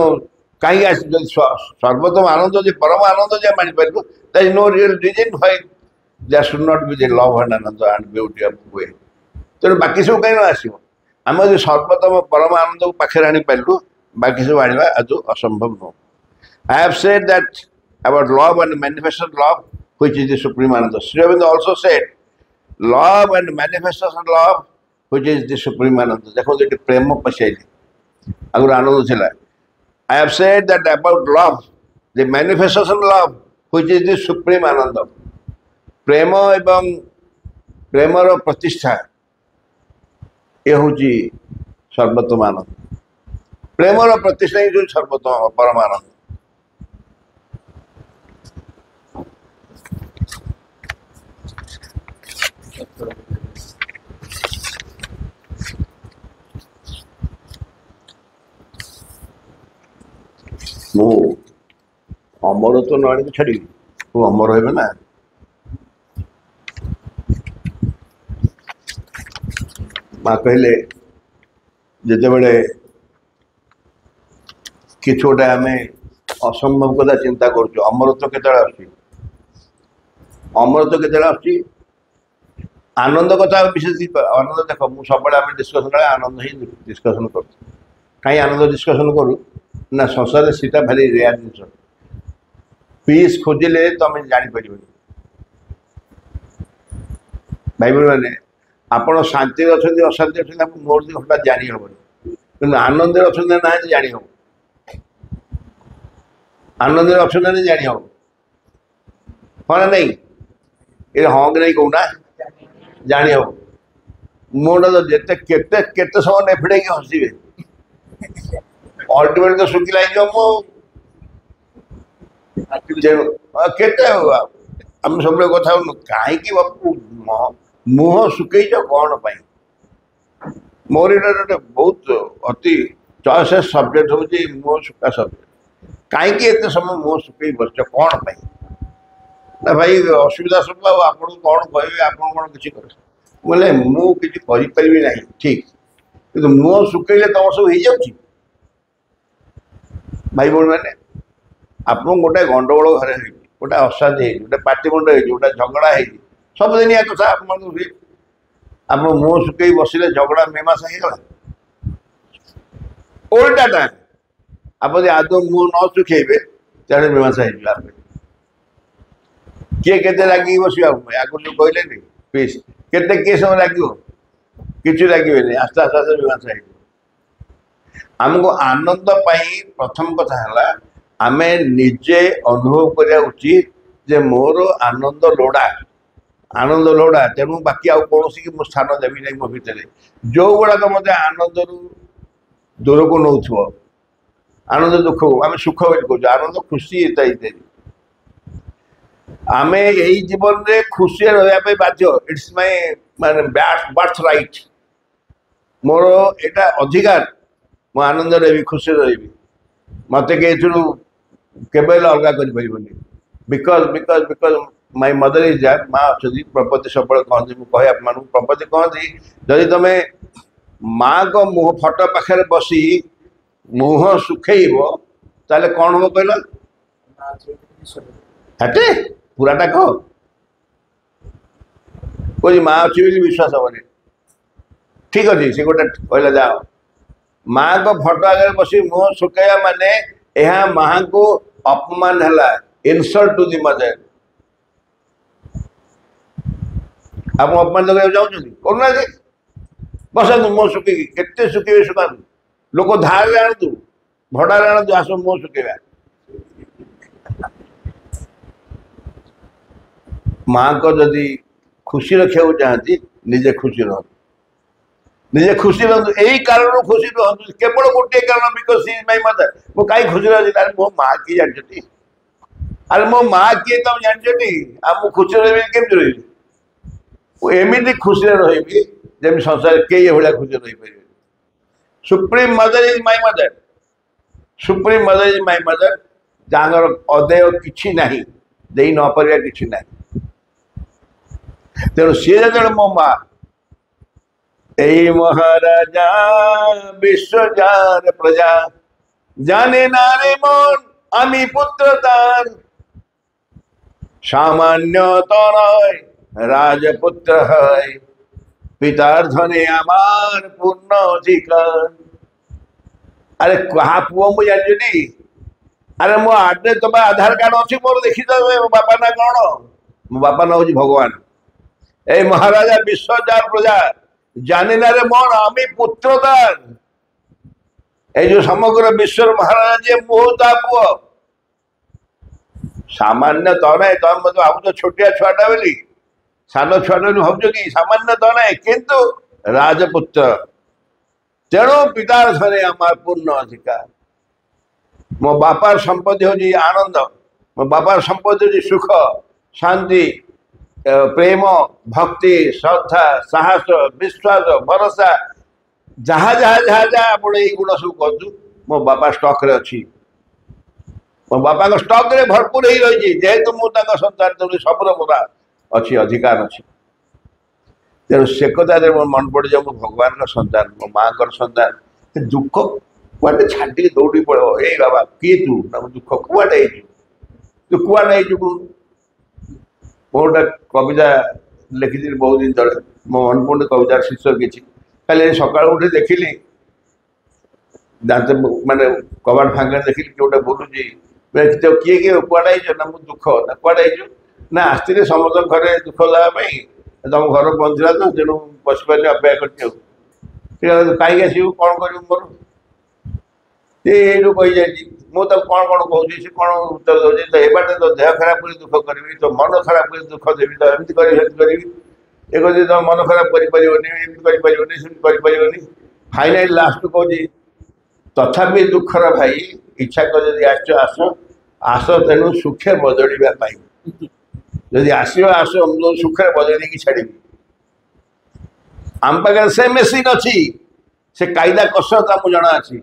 कहीं सर्वोत्तम आनंद जो परम आनंद जो मानी पार that is no real reason why that should not be the love and Ananda and beauty of way तेणु बाकी सब कहीं आसो आम जो सर्वोत्तम परम आनंद को पाखे आनी पारू बाकी सब आने आज असंभव नुह I have said that about love and manifested love which is the supreme Ananda Shri Aurobindo also said love and manifestation love which is the supreme ananda देखो ये प्रेम पशैली अगर आनंद थिला I have said that about love the manifestation love which is the supreme आनंद प्रेम एवं Premiere प्रतिष्ठा ये हूँ सर्वोत्तम आनंद Premiere प्रतिष्ठा ही जो सर्वोत्तम परम आनंद मु अमर तो नाणी को छाड़ी वो अमर है ना माँ कहले जिते बड़े कि गोटे आम असंभव कथा चिंता कर अमरत्व के अमरत्व के आनंद कथा विशेष आनंद देख मुझे सब आम डिस्कसन आनंद ही डिस्कसन कर कहीं आनंद डिस्कसन करूँ ना संसार सीटा भारी रेयर जिन पीस खोजिले तुम जापर भाई भाई मैंने आपण शांति अच्छा अशांति अच्छा मोर हठात जानी हम कि आनंद अच्छा ना जानी हम आनंद अच्छा ना जानी हम हाँ ना नहीं ये हाँ कि नहीं कहना जानी हम मोटा तो जिते केते केते समय नेफिड़े हसवे अल्टीमेट तो सुखिला केते आम सब कथा कहीं बापू मुह सुखई कौन पाई मोर ये बहुत अति चॉइस सब्जेक्ट हूँ मुह सुखा सब्जेक्ट कहीं एत समय मुह सुखई बस कौन पाई ना भाई असुविधा सब आपन कौन कहे आप कौन किसी बोले मुझे ना ठीक कि मुह सुखैले तुम सब हो जाऊँ भाई भाई मैंने आप गोटे गंडगोल घरे गोटे अशांति गोटे पाटिमुंड गोटे झगड़ा है सबदिन या कथा आप मुह सुखई बसिले झगड़ा मीमांसा होगा उल्टाटा आप आदौ मुह न सुखेबे तेरे मीमांसा हो किए के लगे बस आगु जो कहले पीस केते किए समय लगे कि लगे आस्ते आस्ते आस्ते मीमांसा आमको आनंद पाई प्रथम कथा है आम निजे अनुभव करा उचित जे मोर आनंद लोड़ा तेणु बाकी आउ कौन की स्थान देवी ना मो भितर जो गुड़ाक मत आनंद दूर को नौ आनंद दुख आम सुख कहूँ आनंद खुशी इत्यादि आम यही जीवन रे खुशी रहा बाध्य इट्स माय माने बर्थ राइट मोर एटा अधिकार मो आनंद रही खुशी रही मत केवल अलग कर because because because my mother is that माँ अच्छा प्रपति सब कहते कहे आप प्रपति कहती जदि तुम माँ को मुह फटो पाखे बसी मुह सुखेब ताले कौन हम कहल हटे पूराटा कह कह माँ अच्छी बोली विश्वास हेनी ठीक अच्छे सी गोटे कहला जाओ माँ को फटो आगे बस मुह सुखेया माने यह माँ को अपमान है इनसल्ट टू दी मदर आप अपमान लगे जाऊँ करना बस मुह सुखी के सुखे सुखा लोक धार आणतु भड़ा आणतु आस मुह सुखेबा माँ को जदि खुशी रखा चाहती निजे खुशी रह निजे खुशी रहतु यही कारण खुशी रहतु केवल गोटे कारण because C is my mother मो कहीं खुशी रही अरे मो माँ किए जानती अरे मो माँ किए तुम जानती आ खुशी रही केमती रही एमती खुशी रही जमी संसार कई भाया खुशी रही पारे supreme mother is my mother supreme mother is my mother जहाँ अदेय कि दे न पार कि तेणु सी जो मो माँ यही महाराजा विश्व जार प्रजा जाने नारे मन आमी पुत्र तार सामान्य तो नय राजपुत्र है पितार धने आमार पूर्ण अधिकार अरे कहा पुओ मु जानछी अरे मो आडे तुम आधार कार्ड अच्छी मोर देखी मो बापा ना कौन मो बापा ना हूँ भगवान ए महाराजा विश्व जार प्रजा जाने ना रे मन आमी पुत्र तार ये जो समग्र विश्व महाराजा जी मुहता पुओ सामान्य तो ना तुम मतलब भाव छोटिया छुआटा बोली सान छुआटा भाव कि सामान्य तो ना किंतु राजपुत्र तेणु पितार धने आमार पूर्ण अधिकार मो बापार संपत्ति हूँ आनंद मो बापार संपत्ति हूँ सुख शांति प्रेम भक्ति श्रद्धा साहस विश्वास भरोसा जहाँ जहाँ जहाँ जहाँ आप गुण सब कहतु मो बापा स्टक रे अच्छी मो बापा स्टक रे भरपूर ही रही जेहेतु मुझे संतान तेणु सबूर मोर अच्छी अधिकार अच्छी तेणु से कथा मन पड़े जाए भगवान का संतान मो माँ का संतान दुख कुआटे छाड़ी दौड़ी पड़ो ए बाबा किए तू दुख कुआटे तू कुआटे गोटे कविता लिखी बहुत दिन तले मो मन पड़े कवितार शीर्षक किसी खाली सका उठे देखिली दात माने कबाट फांगे देखिली गोटे बोलूँ तो किए किए कुआड़े ना मुझे दुख ना कुआड़े ना आसती समस्त घरे दुख देवाई तुम घर पहुँचला तो तेणु बसपारे अपेक्षा कर कहीं आसू कौन कर मोर ये कही जाए मुझे कौन कौन कहूँ सी कौन उत्तर दूसरी तो एबाटे तो देह खराब कर दुख करी तो मन खराब कर दुख देवी तो एमती करी ये कहते तुम मन खराब कर फाइनाल लास्ट कहूँ तथापि दुखर भाई इच्छा कर आस आस आस तेणु सुखे बदलवाई जदि आस आस सुखे बदल छाड़ी आम पाखे से मेसीन अच्छी से कायदा कसरत आमको जना अच्छी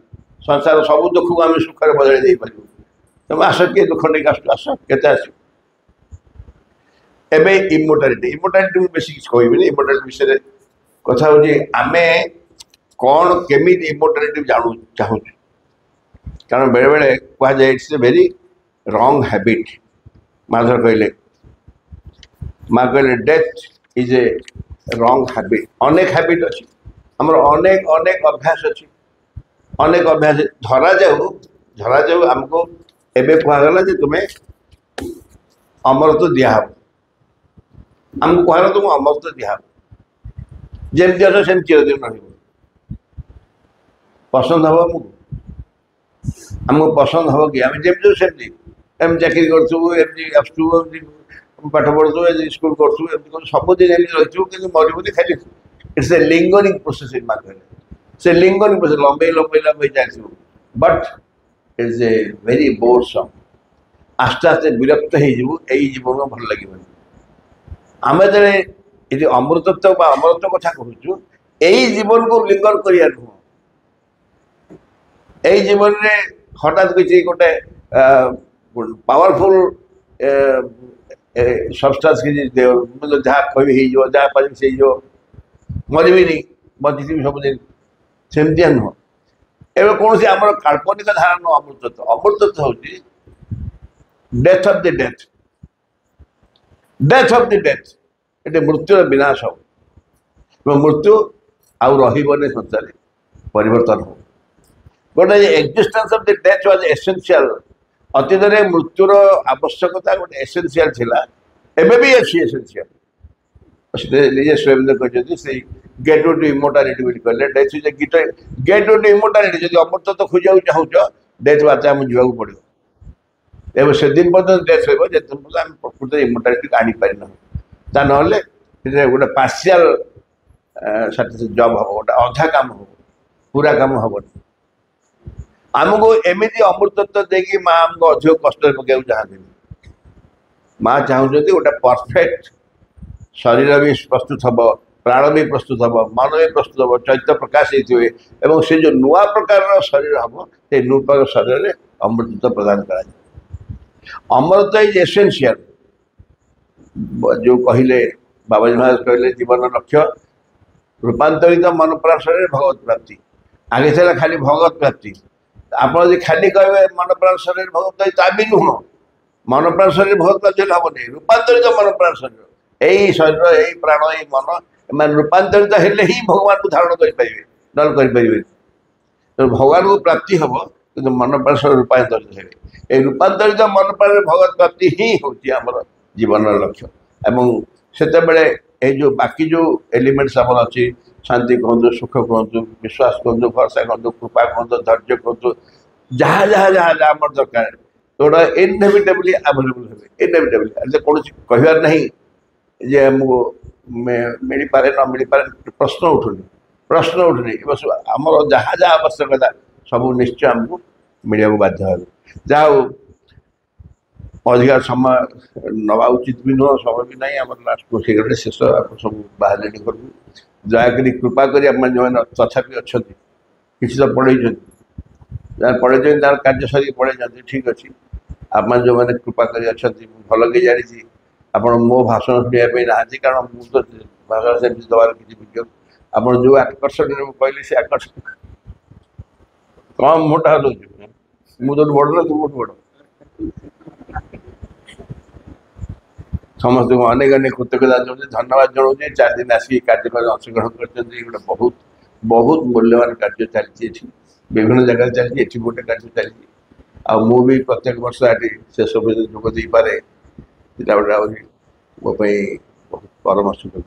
संसार सब दुख को आम सुखे बदल दे पार तुम आस किए दुख नहीं आस आस के आस एवं इमोर्टालिटी इमोर्टालिटी मुझे बेस किसी कहबी इमोर्टालिटी विषय कथा हूँ आम कौन केमी इमोर्टालिटी जानू चाहूँ कारण बेले बेले कहुए it's a very wrong habit Mother कहले माँ कहले death is a wrong habit अनेक हैबिट अच्छी आमर अनेक अनेक अभ्यास अच्छी अनेक अभ्यास धरा जाऊ आमको एवं कहगला तुम्हें अमरत्व दिहब आमको कहला तुम अमरत्व दिहब जमती अच्छ सेम चिरदिन रही पसंद हम आमको आमको पसंद हम कि आम जमी सेमती एम चाकरी करमती आसू पाठ पढ़ु स्कूल करूँ सबुदिन रही कि मरबुदी खाली it's a lingering process in market से लिंगरिंग प्रोसेस लंबे लंबे लंबे चलू बट इट्स ए वेरी बोरसम आस्ते आस्ते विरक्त हो जीवन भल लगे आम जो अमृतत्व अमरत्व कथा कहूँ यही जीवन को लिंगर करिया नुह यही जीवन में हठात किसी गोटे पावरफुल सबस्टांस किसी जहाँ कह जहाँ पार से मरबी बची सबुदिन सेमतिया नुह एवं कौन सी आम काल्पनिक धारा नुह अमृतत्व अमृतत्व हूँ death of the death death of the death ये मृत्युर विनाश हो मृत्यु आउ रही संसार परिवर्तन हो गोटे existence of the death was essential अतीत में मृत्युर आवश्यकता गोटे एसेंशियल थिला एबे भी अच्छी एसेंशियल निजे स्वयं कहते से गेट टू इमोर्टालिटी कहले death is a gate to immortality जब अमृतत्व खोजा चाहूच डेथ बात आम जावाक पड़ो एवं से दिन पर्यटन डेथ हो प्रकृत इमोर्टालिटी आनी पारिना ता ना गोटे पार्शियल जब हम गोटे अधा काम हम पूरा काम हेनी आमको एमती अमृतत्व देखिए माँ आमको अधिक कष्ट पकड़ चाहती माँ चाहते गोटे परफेक्ट शरीर भी प्रस्तुत हम प्राण भी प्रस्तुत हम मन भी प्रस्तुत हम चैत्य प्रकाश होते हैं से जो नुआ प्रकार शरीर हम से नूतन शरीर में अमृतत्व प्रदान कर अमृत इज एसेंशियल जो कहले बाबाजी महाराज कहले जीवन लक्ष्य रूपांतरित मन प्राण शरीर भगवत प्राप्ति आगे चला खाली भगवत प्राप्ति आप खाली कहे मन प्राण शरीर भगवत ता भी नुह मन प्राण शरीर भगवत प्राप्ति हेनी रूपांतरित मन प्राण शरीर यही शरीर यही प्राण यही मन रूपांतरित हेले ही भगवान को धारण करें ना करें तो भगवान को प्राप्ति हम कि मन प्राण शरीर रूपांतरित हे रूपांतरित मन प्राण भगवत प्राप्ति ही हूँ आम जीवन लक्ष्य एवं से जो बाकी जो एलिमेंट्स आम अच्छी शांति कहतु सुख कहतु विश्वास कहतु भरसा कहतु कृपा कहतु धैर्य कहतु जहाँ जहाँ जहाँ जहाँ आम दरकार तो इनएविटेबली अवेलेबल हे इनएविटेबली कौन कहबार नहीं जे आमको मिल पारे न मिल पारे प्रश्न उठुनी बस आमर जहाँ जहाँ आवश्यकता सब निश्चय आमको मिले बाध्य जहाँ अधिका समय नवा उचित भी नुह समय भी नहीं आम लास्ट को शेष आप सब बाहर कर दयाकोरी कृपा कर तथापि अच्छा किसी तो पढ़े पढ़े कार्य सर पढ़े ठीक अच्छे आप जो मैंने कृपा कर भल के जानी आप मो भाषण शुणापी ना कारण मुझे भाषण से दबार किसी विज्ञ आप जो आकर्षण कहली से आकर्षण कम मोटा मुझे बड़ ना तुम बड़ समस्त को अनेक अनेक कृतज्ञता जनाऊँ धन्यवाद जनाऊँ 4 दिन आसिक कार्यक्रम अंशग्रहण कर बहुत बहुत मूल्यवान कार्य चलती विभिन्न जगह चलती गोटे कार्य चलती ଆଉ ମୁଁ ବି ପ୍ରତ୍ୟେକ ବର୍ଷ ଏଠି ଶେଷ ପର୍ଯ୍ୟନ୍ତ ଯୋଗ ଦେଇପାରେ ସେଟା ଗୋଟେ ଆହୁରି ମୋ ପାଇଁ ବହୁତ ପରମ ସୁଖ।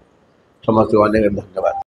ସମସ୍ତଙ୍କୁ ଅନେକ ଧନ୍ୟବାଦ।